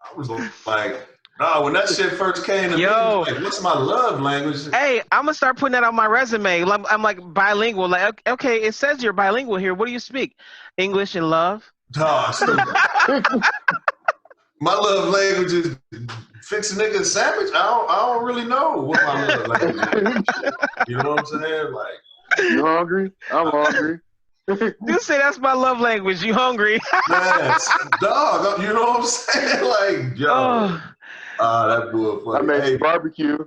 I was like, no, when that shit first came to me, like, what's my love language? Hey, I'm gonna start putting that on my resume. I'm like bilingual. Like, okay, it says you're bilingual here. What do you speak? English and love? My love language is fix a nigga a sandwich. I don't really know what my love language is. You know what I'm saying? Like, you hungry? I'm hungry. You say that's my love language. You hungry? Yes, dog. You know what I'm saying? Like, yo, that boy funny. I made barbecue.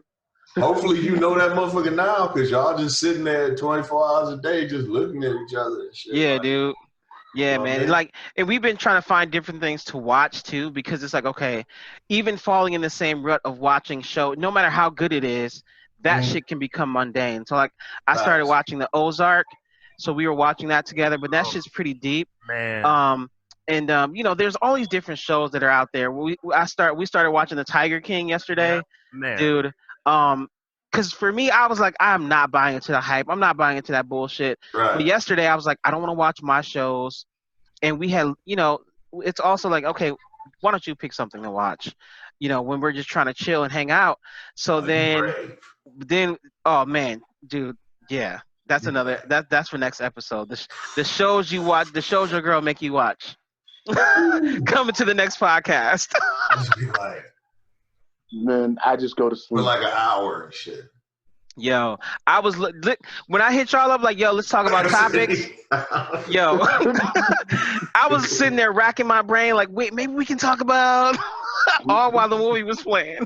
Hopefully you know that motherfucker now, because y'all just sitting there 24 hours a day just looking at each other and shit. Yeah, like, dude. Yeah, man. And we've been trying to find different things to watch too, because it's like, okay, even falling in the same rut of watching show, no matter how good it is, that shit can become mundane. So like, I started watching the Ozark. So we were watching that together, but that shit's pretty deep. Man. There's all these different shows that are out there. We started watching the Tiger King yesterday. Man. Dude. Because for me, I was like, I'm not buying into the hype. I'm not buying into that bullshit. Right. But yesterday, I was like, I don't want to watch my shows. And we had, it's also like, okay, why don't you pick something to watch? When we're just trying to chill and hang out. So then, oh man, dude, yeah. That's for next episode. The shows you watch, the shows your girl make you watch. Coming to the next podcast. Just be like, man, I just go to sleep for like an hour and shit. Yo, I was when I hit y'all up like, yo, let's talk about topics. Yo, I was sitting there racking my brain like, wait, maybe we can talk about all while the movie was playing.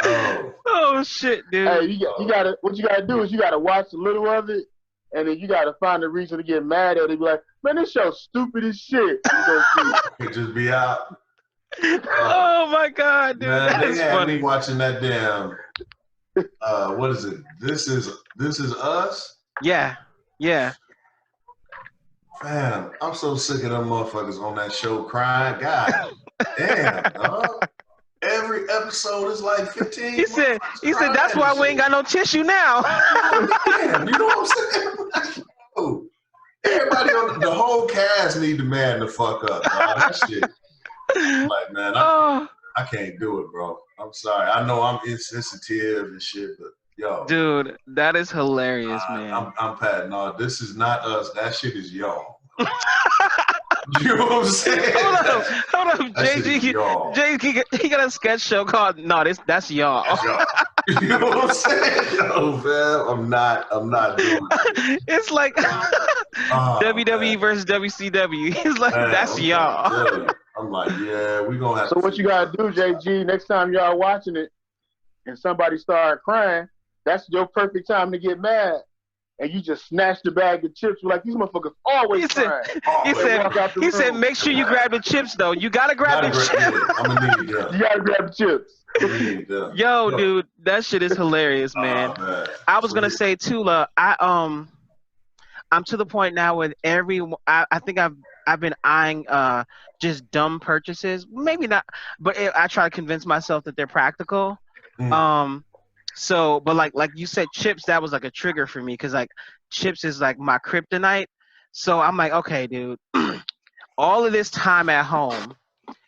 Oh. Oh shit, dude. Hey, you gotta what you gotta do is you gotta watch a little of it, and then you gotta find a reason to get mad at it. Be like, man, this show stupid as shit. You go see it. It just be out. Oh my god, dude, Man, that's they had funny. me watching that damn. What is it? This is Us. Yeah. Man, I'm so sick of them motherfuckers on that show crying. God damn, dog. Every episode is like 15. He said that's why we ain't got no tissue now. Damn, you know what I'm saying? Everybody on the whole cast need to man the fuck up, dog. That shit. Like, man, I can't do it, bro. I'm sorry. I know I'm insensitive and shit, but yo, dude, that is hilarious, man. I'm patting on. This is not us. That shit is y'all. You know what I'm saying? Hold up, JG. He got a sketch show called that's y'all. That's y'all. You know what I'm saying? No, man, I'm not doing it. It's like WWE versus WCW. He's like, man, that's y'all. I'm like, yeah, we gonna have. So what you gotta do, JG? Next time y'all watching it, and somebody start crying, that's your perfect time to get mad. And you just snatch the bag of chips. You're like, these motherfuckers always crying. He said, make sure you grab the chips, though. You got to grab the chips. I'm going to need them. You got to grab the chips. Yo, dude, that shit is hilarious, man. Man. I was going to say, too, I'm to the point now with I think I've been eyeing just dumb purchases. Maybe not, but I try to convince myself that they're practical. So, but like you said, chips, that was like a trigger for me because like chips is like my kryptonite. So I'm like, okay, dude, all of this time at home,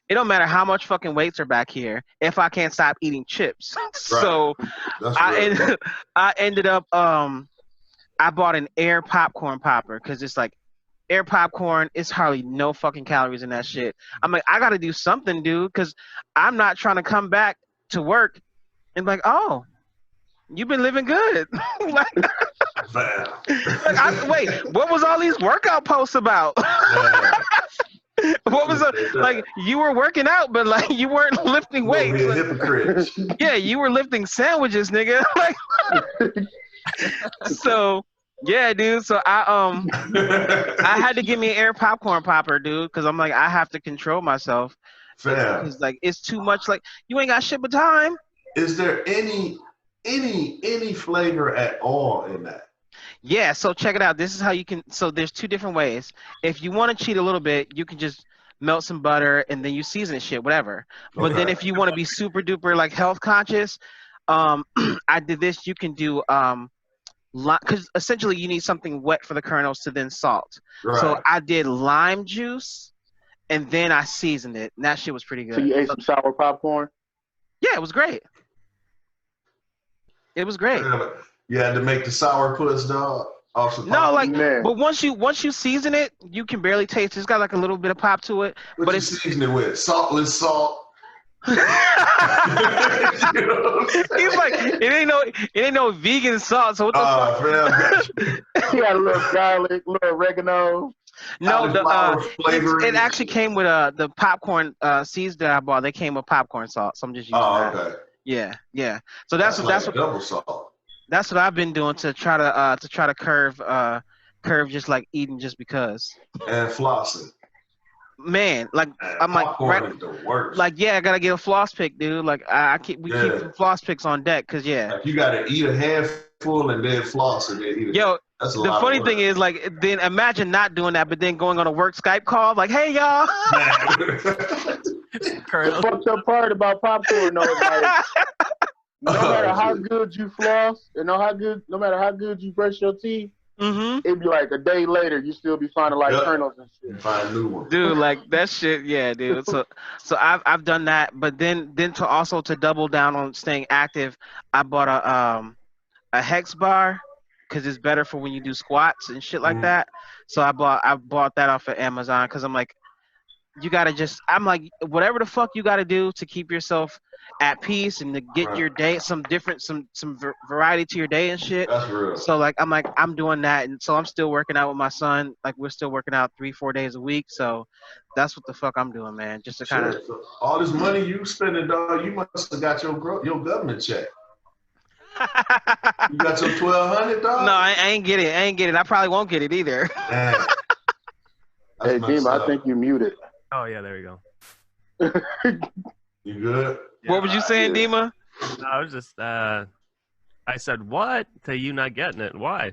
it don't matter how much fucking weights are back here if I can't stop eating chips. Right. So I ended up, I bought an air popcorn popper because it's like air popcorn. It's hardly no fucking calories in that shit. I'm like, I got to do something, dude, because I'm not trying to come back to work and be like, oh, you've been living good. Wait, what was all these workout posts about? What was like? You were working out, but like you weren't lifting weights. Like, hypocrite. Yeah, you were lifting sandwiches, nigga. Like, so yeah, dude. So I had to give me an air popcorn popper, dude, because I'm like I have to control myself. Because like it's too much. Like you ain't got shit but time. Is there any flavor at all in that? Yeah, so check it out. This is how you can. So there's two different ways. If you want to cheat a little bit, you can just melt some butter and then you season it, shit, whatever. But then if you want to be super duper like health conscious, I did this. You can do because essentially you need something wet for the kernels to then salt. Right. So I did lime juice and then I seasoned it. And that shit was pretty good. So you ate some sour popcorn? Yeah, it was great. It was great. You had to make the sour puss, dog. No, like, but once you season it, you can barely taste it. It's got like a little bit of pop to it. But you season it with saltless salt. He's like, it ain't no vegan salt. So what the fuck? He had a little garlic, a little oregano. No, it actually came with the popcorn seeds that I bought. They came with popcorn salt, so I'm just using that. Okay. Yeah. So that's what double salt. That's what I've been doing to try to curve just like eating just because. And flossing. Man, like I'm like right, is the worst. Like I gotta get a floss pick, dude. Like keep some floss picks on deck, cause like you gotta eat a handful and then floss and then eat it. Yo, the funny thing is like then imagine not doing that, but then going on a work Skype call, like, hey y'all. The fucked up part about popcorn though is like no matter how good you floss and no matter how good you brush your teeth, it'd be like a day later you still be finding like kernels and shit. Find new ones. Dude, like that shit, yeah, dude. So I've done that, but then to double down on staying active, I bought a hex bar because it's better for when you do squats and shit like that. So I bought that off of Amazon because I'm like, you gotta just. I'm like, whatever the fuck you gotta do to keep yourself at peace and to get Right. your day some variety to your day and shit. That's real. So like I'm doing that, and so I'm still working out with my son. Like we're still working out 3-4 days a week. So that's what the fuck I'm doing, man. Just to kind of. Shit. So all this money you spending, dog, you must have got your government check. You got your 1,200, dog? No, I ain't get it. I ain't get it. I probably won't get it either. Damn. Hey, Dima, I think you muted. Oh yeah, there you go. You good? What was you saying, Dima? No, I was just I said what to you not getting it. Why?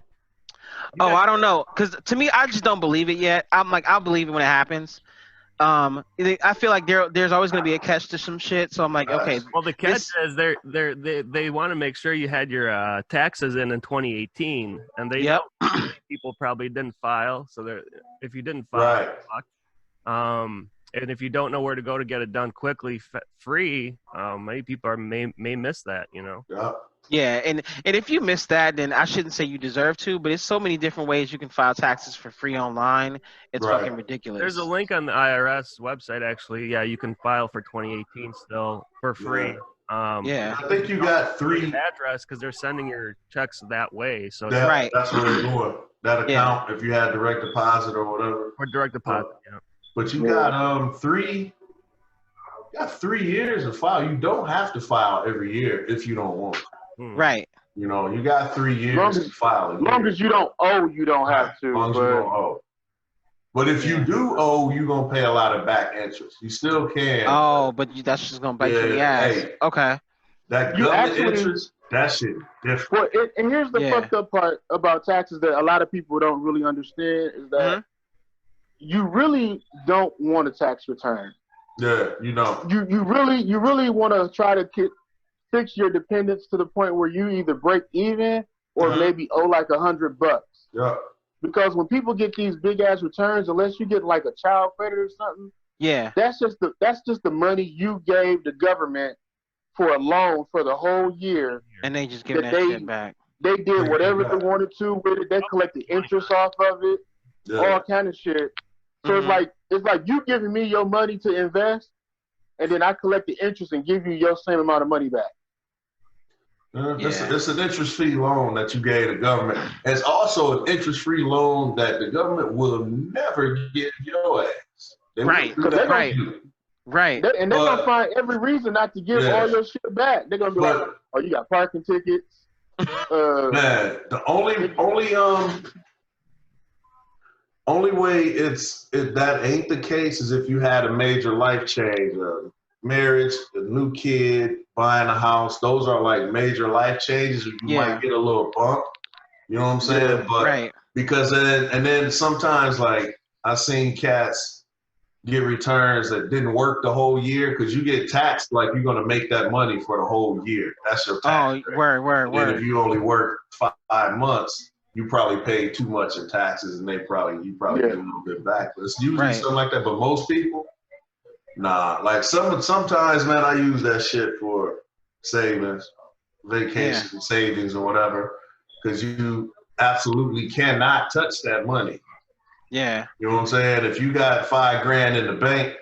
Oh, I don't know. Cause to me, I just don't believe it yet. I'm like, I'll believe it when it happens. I feel like there's always gonna be a catch to some shit. So I'm like, okay. Well, the catch is they want to make sure you had your taxes in 2018, and they know people probably didn't file. So if you didn't file, and if you don't know where to go to get it done quickly, free, many people may miss that. You know. Yeah. Yeah, and if you miss that, then I shouldn't say you deserve to, but it's so many different ways you can file taxes for free online. It's fucking ridiculous. There's a link on the IRS website, actually. Yeah, you can file for 2018 still for free. Yeah. I think you got 3 address because they're sending your checks that way. So that's where they're going. That account, if you had direct deposit or whatever. Or direct deposit, yeah. But you got 3 years to file. You don't have to file every year if you don't want to. Right. You know, you got 3 years to file. As long as you don't owe, you don't have to. As long as you don't owe. But if you do owe, you're going to pay a lot of back interest. You still can. Oh, but that's just going to bite you in the ass. Hey, okay. That government interest, that shit different. Well, and here's the fucked up part about taxes that a lot of people don't really understand is that you really don't want a tax return. Yeah, you know. You really want to try to fix your dependents to the point where you either break even or maybe owe like $100. Yeah. Because when people get these big ass returns, unless you get like a child credit or something, that's just the money you gave the government for a loan for the whole year, and they just give that shit back. They did whatever they wanted to with it. They collected interest off of it, all kind of shit. So it's like you giving me your money to invest, and then I collect the interest and give you your same amount of money back. It's an interest-free loan that you gave the government. It's also an interest-free loan that the government will never give your ass. Right. And they're going to find every reason not to give all your shit back. They're going to be like, oh, you got parking tickets. Man, the only way that ain't the case is if you had a major life change. Marriage, a new kid, buying a house, those are like major life changes. You might get a little bump, you know what I'm saying? But because then sometimes like I've seen cats get returns that didn't work the whole year because you get taxed like you're gonna make that money for the whole year. That's your tax. Oh, word. And if you only work 5 months, you probably paid too much in taxes, and you probably get a little bit back. But it's usually something like that. But most people. Nah, like sometimes, man, I use that shit for savings, vacation savings or whatever, because you absolutely cannot touch that money. Yeah. You know what I'm saying? If you got $5,000 in the bank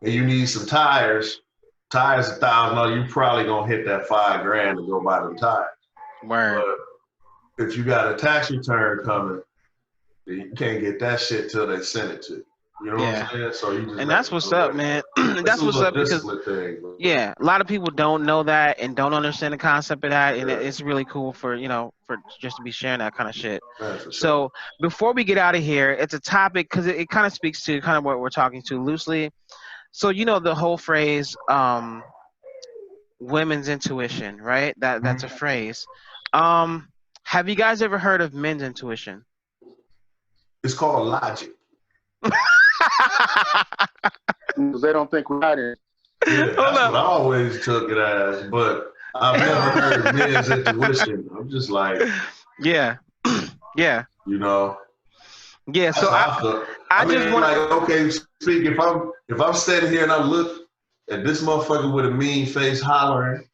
and you need some tires $1,000, you probably gonna hit that $5,000 to go buy them tires. Word. But if you got a tax return coming, you can't get that shit till they send it to you. You know what I'm saying? So you just that's what's up, man. That's what's up because a lot of people don't know that and don't understand the concept of that, and it's really cool for just to be sharing that kind of shit. So before we get out of here, it's a topic because it kind of speaks to kind of what we're talking to loosely. So the whole phrase women's intuition, right? That's a phrase. Have you guys ever heard of men's intuition? It's called logic. Because they don't we're right in. Yeah, that's what I always took it as, but I've never heard of men's intuition. I'm just like, yeah. You know. Yeah. So I mean, just want like, okay, speak. If I'm standing here and I look at this motherfucker with a mean face hollering,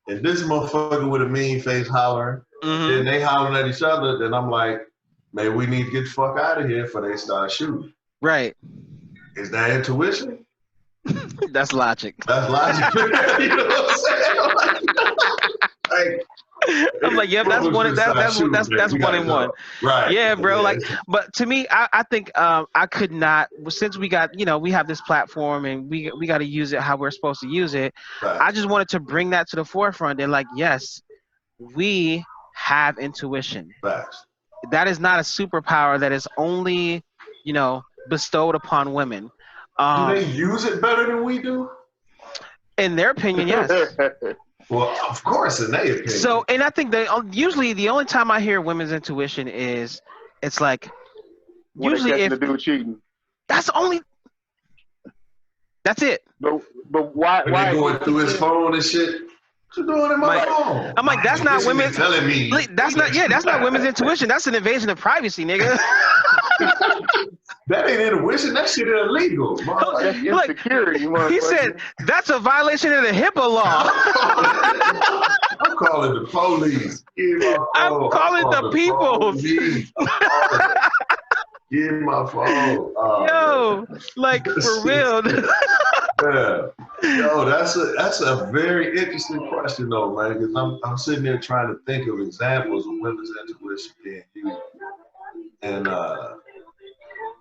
and this motherfucker with a mean face hollering, and they hollering at each other, then I'm like, maybe we need to get the fuck out of here before they start shooting. Right. Is that intuition? That's logic. That's logic. You know what I'm saying? Like, I'm like, yep, that's one. That's one and one. Right. Yeah, bro. Yeah. Like, but to me, I think I could not, since we got, we have this platform and we got to use it how we're supposed to use it. Right. I just wanted to bring that to the forefront and like, yes, we have intuition. Facts. That is not a superpower that is only, bestowed upon women. Do they use it better than we do? In their opinion, yes. Well, of course, in their opinion. So, and I think usually the only time I hear women's intuition is, it's like, when usually if the dude cheating. That's it. But why? When they going through his phone and shit. What you doing in my phone? I'm like, that's not women's. Telling me. That's not women's intuition. That's an invasion of privacy, nigga. That ain't intuition. That shit is illegal. That's insecurity. He said that's a violation of the HIPAA law. I'm calling the police. I'm calling the people. Give my phone. Yo, like for real. Yeah. Yo, that's a very interesting question though, man. Because I'm sitting there trying to think of examples of women's intuition being used, and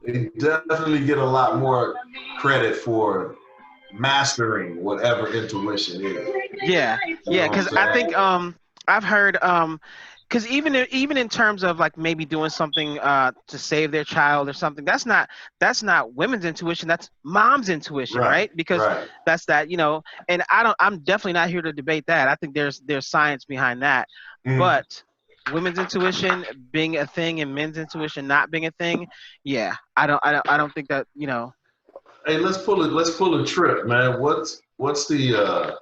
they definitely get a lot more credit for mastering whatever intuition is. Yeah, because I think I've heard because even in terms of like maybe doing something to save their child or something, that's not women's intuition, that's mom's intuition, right? Because that's that, and I'm definitely not here to debate that. I think there's science behind that. But women's intuition being a thing and men's intuition not being a thing, yeah, I don't think that, Hey, let's pull a trip, man. What's the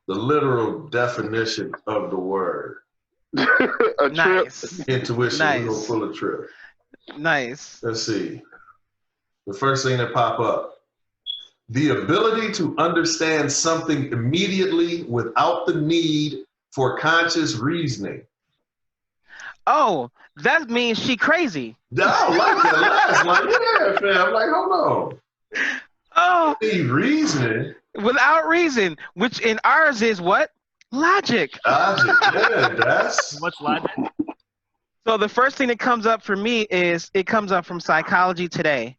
literal definition of the word? A nice. trip. Intuition. Nice. We're gonna pull a trip. Nice. Let's see. The first thing that pop up: the ability to understand something immediately without the need for conscious reasoning. Oh, that means she crazy. I like that last one. Yeah, fam. I'm like, hold on. Oh, reasoning without reason, which in ours is what? Logic. Logic. Yeah, that's what's logic. So the first thing that comes up for me is it comes up from Psychology Today.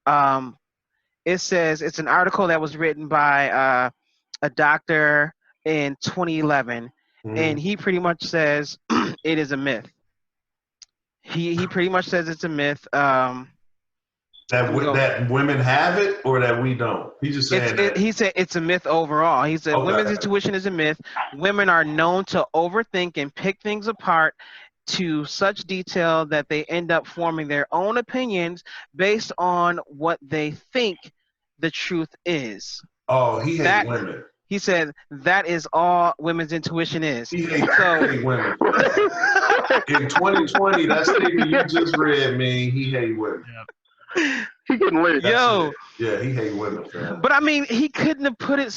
It says it's an article that was written by a doctor in 2011, and he pretty much says it is a myth. He pretty much says it's a myth. That women have it or that we don't. He's just saying he said it's a myth overall. He said women's intuition is a myth. Women are known to overthink and pick things apart to such detail that they end up forming their own opinions based on what they think the truth is. Oh, he hates women. He said that is all women's intuition is. He hates women. In 2020, that statement you just read, man, he hates women. Yep. He couldn't wait. Yo. Yeah, he hates women, fam. But I mean, he couldn't have put it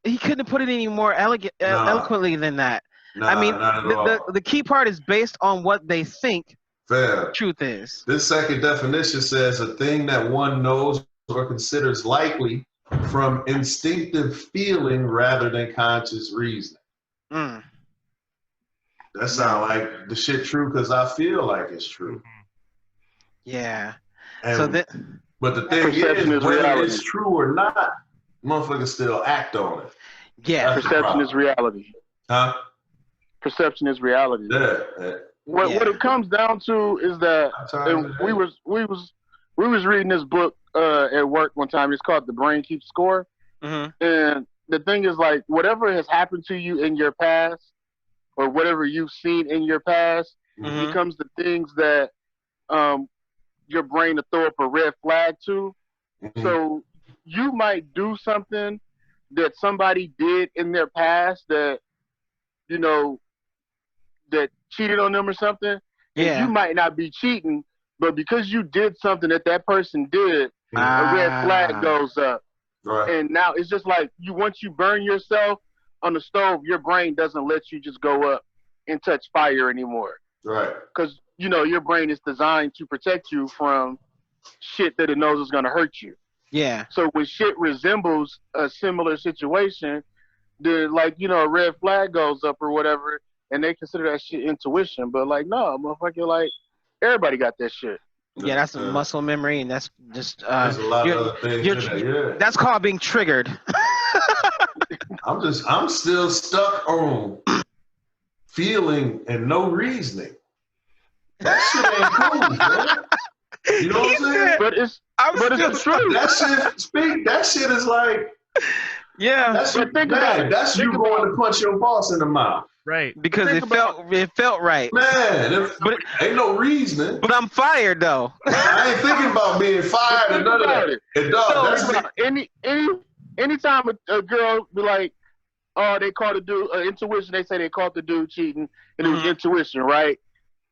any more eloquently than that. Nah, I mean, not the key part is based on what they think the truth is. This second definition says a thing that one knows or considers likely from instinctive feeling rather than conscious reasoning. That sounds like the shit true because I feel like it's true. Yeah. And, but the thing is, whether it's true or not, motherfuckers still act on it. Yeah. Perception is reality. Huh? Perception is reality. Yeah. What it comes down to is that we was reading this book at work one time. It's called The Brain Keeps Score. And the thing is, like, whatever has happened to you in your past or whatever you've seen in your past becomes the things that your brain to throw up a red flag to. So you might do something that somebody did in their past that, that cheated on them or something. And you might not be cheating, but because you did something that person did, a red flag goes up. Right. And now it's just like once you burn yourself on the stove, your brain doesn't let you just go up and touch fire anymore. Right. Because, your brain is designed to protect you from shit that it knows is going to hurt you. Yeah. So when shit resembles a similar situation, then like a red flag goes up or whatever, and they consider that shit intuition. But like, no, motherfucker, like everybody got that shit. Yeah, that's a muscle memory, and that's just there's a lot of you're, other things in that. Yeah. that's called being triggered. I'm still stuck on feeling and no reasoning. That shit ain't cool, man. You know what I'm saying? But it's true. That shit is like, yeah. That's But think about it. That's you going to punch your boss in the mouth. Right. Because it felt right. Man, ain't no reasoning. But I'm fired though. I ain't thinking about being fired or none of that. It does. Anytime a girl be like, oh, they caught a dude intuition. They say they caught the dude cheating, and it was intuition, right?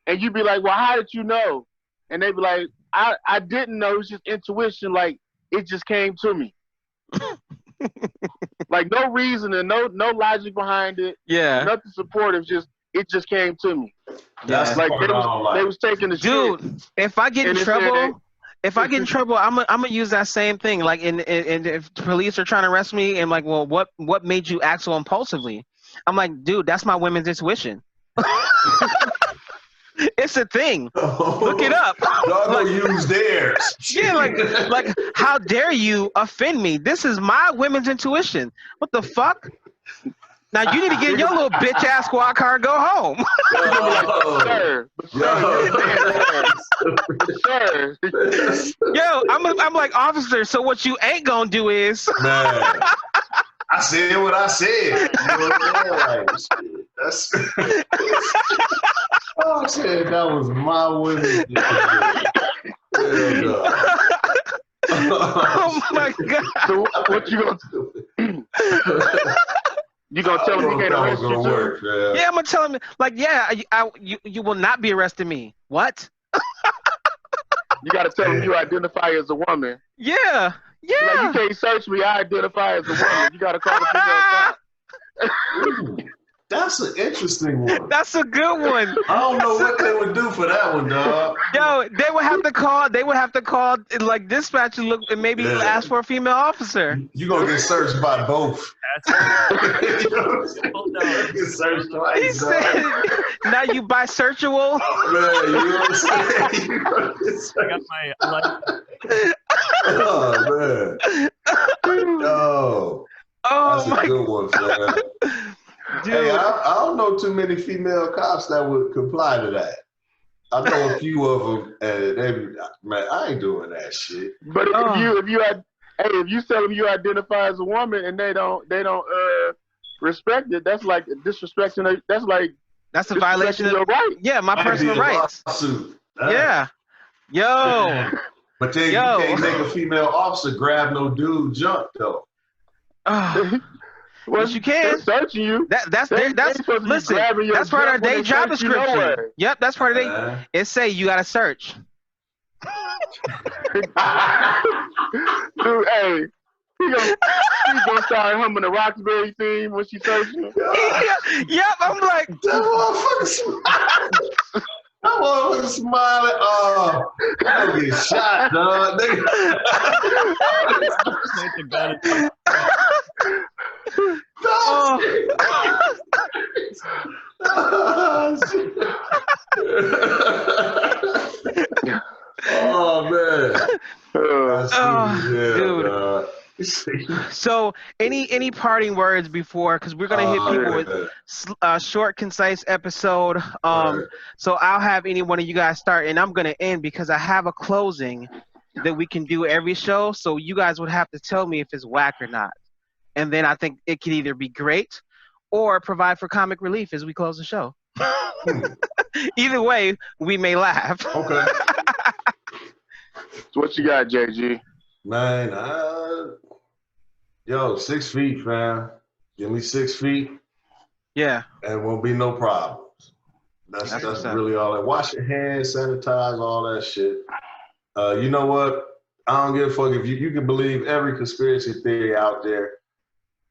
And you be like, well, how did you know? And they be like, I didn't know. It was just intuition. Like it just came to me. Like no reason and no logic behind it. Yeah. Nothing supportive. It just came to me. That's like they was taking the dude. Shit. If I get in trouble, I'm gonna use that same thing. Like, and if police are trying to arrest me, and like, well, what made you act so impulsively? I'm like, dude, that's my women's intuition. It's a thing. Look it up. Y'all use theirs. Yeah, like, how dare you offend me? This is my women's intuition. What the fuck? Now you need to get your little bitch ass squad car and go home. Sir. Yo, I'm like, officer. So what you ain't gonna do is. Man, I said what I said. You know what I'm saying? That's. Oh, I said that was my women. Oh my god! So what you gonna do? You gonna tell him he can't arrest you too? Yeah, I'm gonna tell him like, yeah, you will not be arresting me. What? You gotta tell him you identify as a woman. Yeah. Like, you can't search me. I identify as a woman. You gotta call the female cop. That's an interesting one. That's a good one. I don't know what they would do for that one, dog. Yo, they would have to call like dispatch and look and maybe ask for a female officer. You gonna get searched by both. You get searched twice. He said, now you bisexual. Man, you know what I'm saying? I got my life. Oh man. Oh, that's a good one, man. Dude. Hey, I don't know too many female cops that would comply to that. I know a few of them, and they, man, I ain't doing that shit. But if you tell them you identify as a woman and they don't respect it, that's like disrespecting. That's a violation of your right. Yeah, my personal rights. Yeah. Yo. But then you can't make a female officer grab no dude junk though. Well, yes, you can. They're searching you. Listen. That's part of their job description. Yep, that's part of their. It say you got to search. Dude, hey, he gonna start humming the Roxbury theme when she searching. Yep, I'm like, that motherfucker smiling. Oh, I'm gonna get shot, dog. Oh man. Dude. So, any parting words before? Because we're gonna hit people with a short, concise episode. So I'll have any one of you guys start, and I'm gonna end because I have a closing that we can do every show. So you guys would have to tell me if it's whack or not, and then I think it could either be great or provide for comic relief as we close the show. Either way, we may laugh. Okay. So what you got, JG? Man, 6 feet, man. Give me 6 feet. Yeah. And won't be no problems. That's really all that. Wash your hands, sanitize, all that shit. You know what? I don't give a fuck if you can believe every conspiracy theory out there,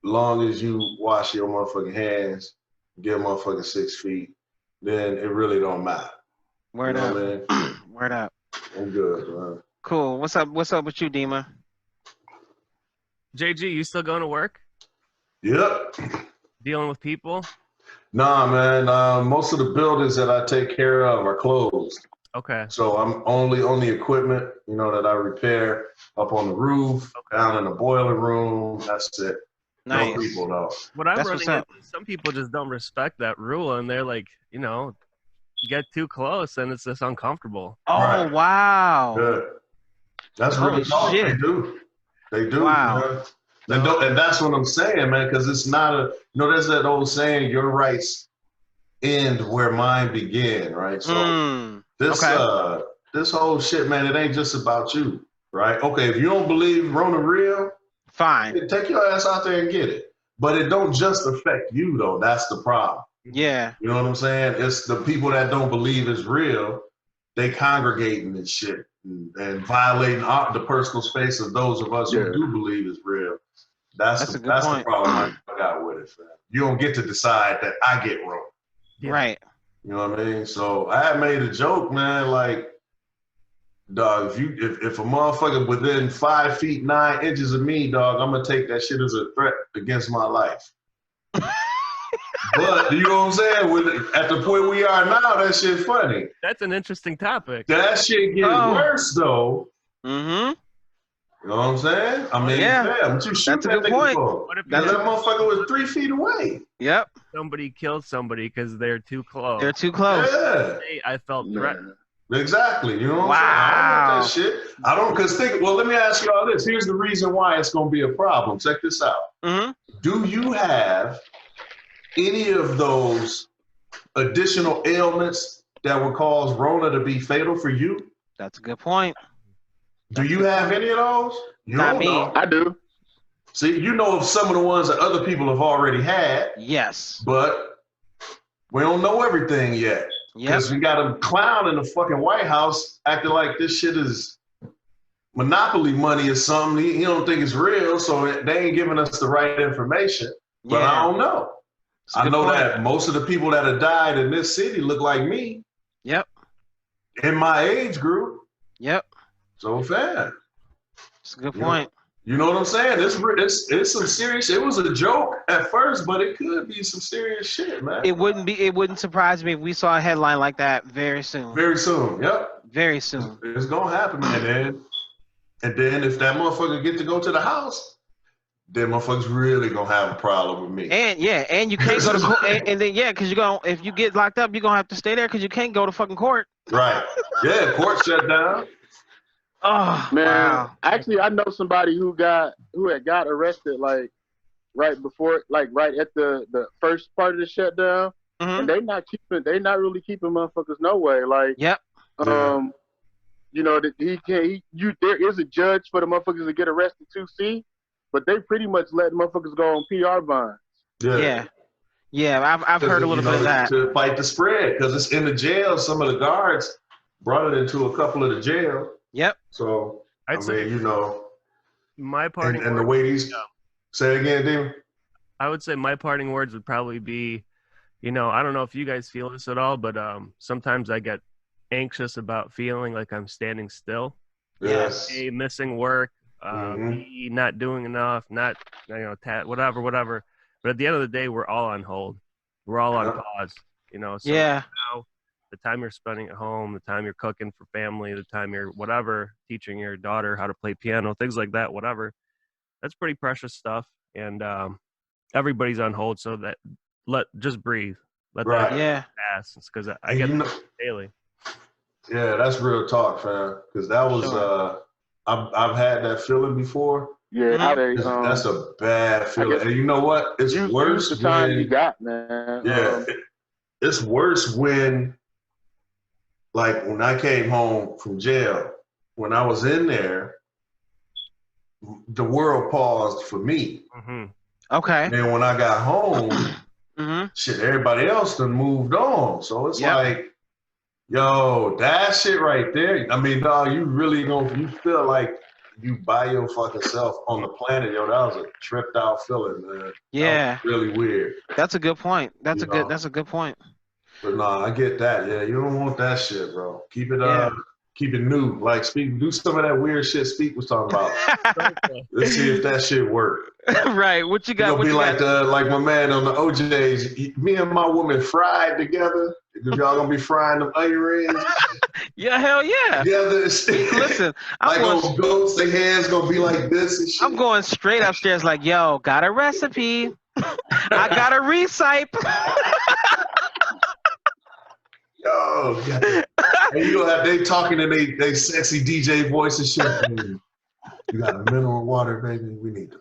long as you wash your motherfucking hands, give a motherfucking 6 feet, then it really don't matter. Word up. Man? Word up. I'm good, man. Cool. What's up with you, Dima? JG, you still going to work? Yep. Dealing with people? Nah, man. Most of the buildings that I take care of are closed. Okay. So I'm only on the equipment, that I repair up on the roof, down in the boiler room. That's it. Nice. No people though. What I'm That's running what's up. into, some people just don't respect that rule, and they're like, get too close, and it's just uncomfortable. Oh, Right. wow. Good. That's Holy really talk. shit. They do. They do. Wow. Man. And that's what I'm saying, man, because it's not there's that old saying, your rights end where mine begin, right? So this whole shit, man, it ain't just about you, right? Okay, if you don't believe Rona real, fine. Take your ass out there and get it. But it don't just affect you, though. That's the problem. Yeah. You know what I'm saying? It's the people that don't believe it's real. They congregating and shit and violating the personal space of those of us who do believe it's real. That's the problem I got with it, fam. You don't get to decide that I get wrong. Yeah. Right. You know what I mean? So I had made a joke, man, like, dog, if a motherfucker within 5 feet 9 inches of me, dog, I'm gonna take that shit as a threat against my life. But you know what I'm saying? At the point we are now, that shit funny. That's an interesting topic. That shit get worse though. Mm-hmm. You know what I'm saying? I mean, damn, what you shoot that nigga for? What if that motherfucker was 3 feet away? Yep. Somebody killed somebody because they're too close. They're too close. Yeah. I felt threatened. Exactly. You know what I'm saying? I don't want that shit. I don't, because let me ask you all this. Here's the reason why it's going to be a problem. Check this out. Mm-hmm. Do you have any of those additional ailments that would cause Rona to be fatal for you? That's a good point. Do you have any of those? You Not don't me. know. I do. See, you know of some of the ones that other people have already had. Yes. But we don't know everything yet. Because we got a clown in the fucking White House acting like this shit is monopoly money or something. He don't think it's real, so they ain't giving us the right information. But I don't know. I know that most of the people that have died in this city look like me. Yep. In my age group. Yep. So fair. That's a good point. You know what I'm saying? It's some serious. It was a joke at first, but it could be some serious shit, man. It wouldn't surprise me if we saw a headline like that very soon. Very soon. Yep. Very soon. It's gonna happen, man. And then if that motherfucker get to go to the house, then motherfuckers really gonna have a problem with me. And you can't go to court. And then because if you get locked up, you're gonna have to stay there because you can't go to fucking court. Right. Yeah. Court shut down. Oh man! Wow. Actually, I know somebody who had got arrested right before, right at the first part of the shutdown, and they not really keeping motherfuckers no way. Like, yep. There is a judge for the motherfuckers to get arrested to see, but they pretty much let motherfuckers go on PR bonds. Yeah. I've heard a little bit of that to fight the spread because it's in the jail. Some of the guards brought it into a couple of the jail. Yep. So my parting and the way these say it again, Damon. I would say my parting words would probably be, I don't know if you guys feel this at all, but sometimes I get anxious about feeling like I'm standing still. Yes. A, missing work, B, not doing enough, not whatever. But at the end of the day, we're all on hold. We're all on pause. So now, the time you're spending at home, the time you're cooking for family, the time you're teaching your daughter how to play piano, things like that, whatever. That's pretty precious stuff. And everybody's on hold, so just breathe. Let that pass. It's because I get it daily. Yeah, that's real talk, fam. Because that was I've had that feeling before. Yeah, that's a bad feeling. And you know what? It's worse the time you got, man. Yeah, it's worse when. Like when I came home from jail, when I was in there, the world paused for me. Mm-hmm. Okay. And then when I got home, shit, everybody else done moved on. So it's like, yo, that shit right there. I mean, dog, you feel like you by your fucking self on the planet. Yo, that was a tripped out feeling, man. Yeah. Really weird. That's a good point. That's a good point. But no, I get that. Yeah, you don't want that shit, bro. Keep it up. keep it new. Like do some of that weird shit Speak was talking about. Let's see if that shit work. Right. What you got? It'll be like my man on the OJs. Me and my woman fried together. Y'all gonna be frying them onion rings? Yeah, hell yeah. Together. Listen, like old goats, their hands gonna be like this and shit. I'm going straight upstairs like, yo, got a recipe. I got a recipe. Yo, and you gonna have they talking in they sexy DJ voice and shit. You got a mineral water, baby. We need to.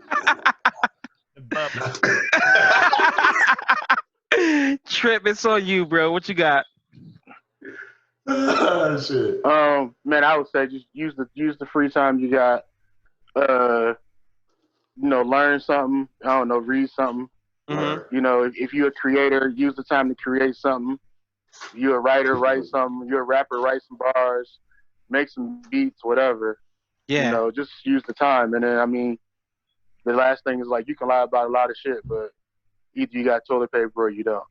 Trip, it's on you, bro. What you got? Shit. Man, I would say just use the free time you got. Learn something. I don't know, read something. Mm-hmm. If you're a creator, use the time to create something. If you're a writer, write something. You're a rapper, write some bars, make some beats, whatever. Yeah. Just use the time. And then, I mean, the last thing is like you can lie about a lot of shit, but either you got toilet paper or you don't.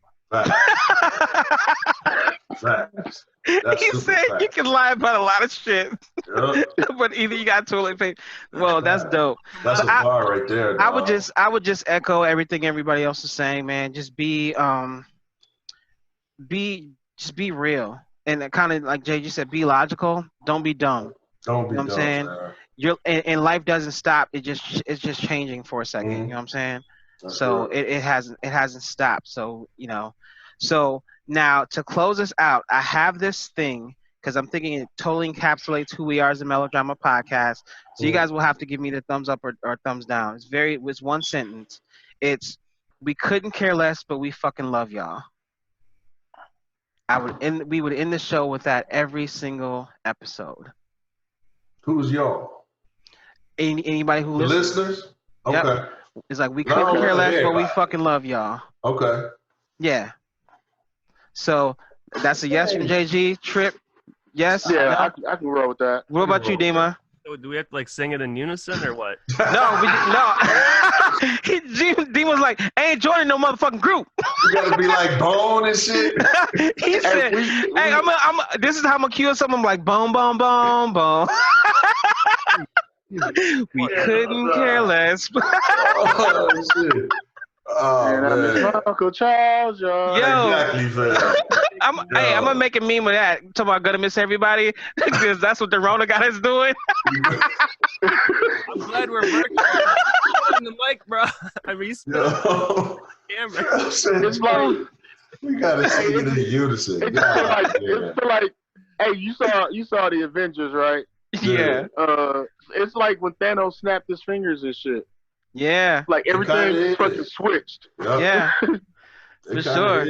Facts. He said you can lie about a lot of shit, but either you got toilet paper. Well, that's dope. That's a bar right there. I would just echo everything everybody else is saying, man. Just be real, and kind of like JG said, be logical. Don't be dumb. Don't be dumb. You know what I'm saying? Man. And life doesn't stop. It's just changing for a second. You know what I'm saying? That's so it hasn't stopped. So So now to close us out, I have this thing because I'm thinking it totally encapsulates who we are as a Melodrama podcast. So you guys will have to give me the thumbs up or thumbs down. It's one sentence. It's we couldn't care less, but we fucking love y'all. We would end the show with that every single episode. Who's y'all? Anybody who listens. Listeners? Okay. Yep. It's like we couldn't care less, but we fucking love y'all. Okay. Yeah. So that's a yes from JG. Trip, yes. Yeah, no? I can roll with that. What about you, Dima? So do we have to like sing it in unison or what? No. Dima's like, I ain't joining no motherfucking group. You gotta be like bone and shit. He said, "Hey, this is how I'm gonna cue something. I'm like, bone, bone, bone, bone." We couldn't care less. Oh shit. Oh, man. Uncle Charles, yo. Exactly, I'm gonna make a meme of that. Talking about gonna miss everybody because that's what the Rona got us doing. I'm glad we're working on the mic, bro. I mean, camera. It's like we gotta sing it in unison. It's like, hey, you saw the Avengers, right? Yeah. It's like when Thanos snapped his fingers and shit. Yeah. Like everything fucking switched. Yep. Yeah. For sure.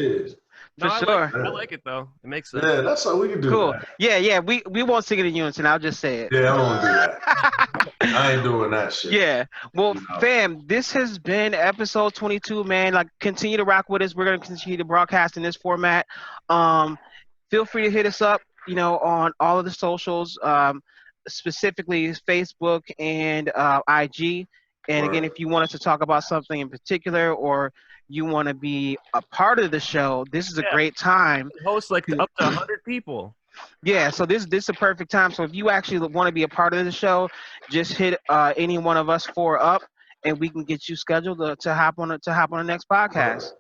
I like it though. It makes sense. Yeah, that's all we can do. Cool. That. Yeah. We won't sing it in unison. I'll just say it. Yeah, I don't do that. I ain't doing that shit. Yeah. Well, fam, this has been episode 22, man. Like, continue to rock with us. We're gonna continue to broadcast in this format. Feel free to hit us up, on all of the socials, specifically Facebook and IG. And again, if you want us to talk about something in particular or you want to be a part of the show, this is a great time. Host like up to 100 people. Yeah, so this is a perfect time. So if you actually want to be a part of the show, just hit any one of us 4 up, and we can get you scheduled to hop on the next podcast.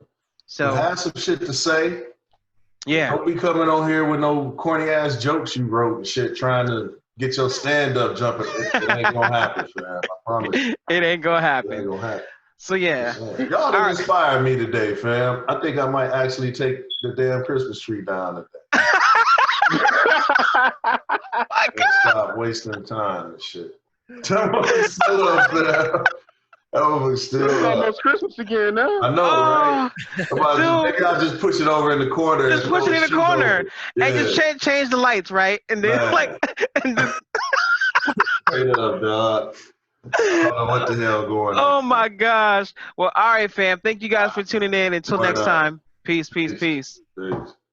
So have some shit to say. Yeah. Don't be coming on here with no corny ass jokes you wrote and shit, trying to get your stand up jumping. It ain't gonna happen, fam. I promise. It ain't gonna happen. So yeah. Y'all done inspired me today, fam. I think I might actually take the damn Christmas tree down today. Stop wasting time and shit. It's almost Christmas again now. I know, right? Maybe I'll just push it over in the corner. Just push it in the corner. And just change the lights, right? And then Straight up, dog. I don't know what the hell going on. Oh my gosh. Well, all right, fam. Thank you guys for tuning in. Until next time. Peace. Peace.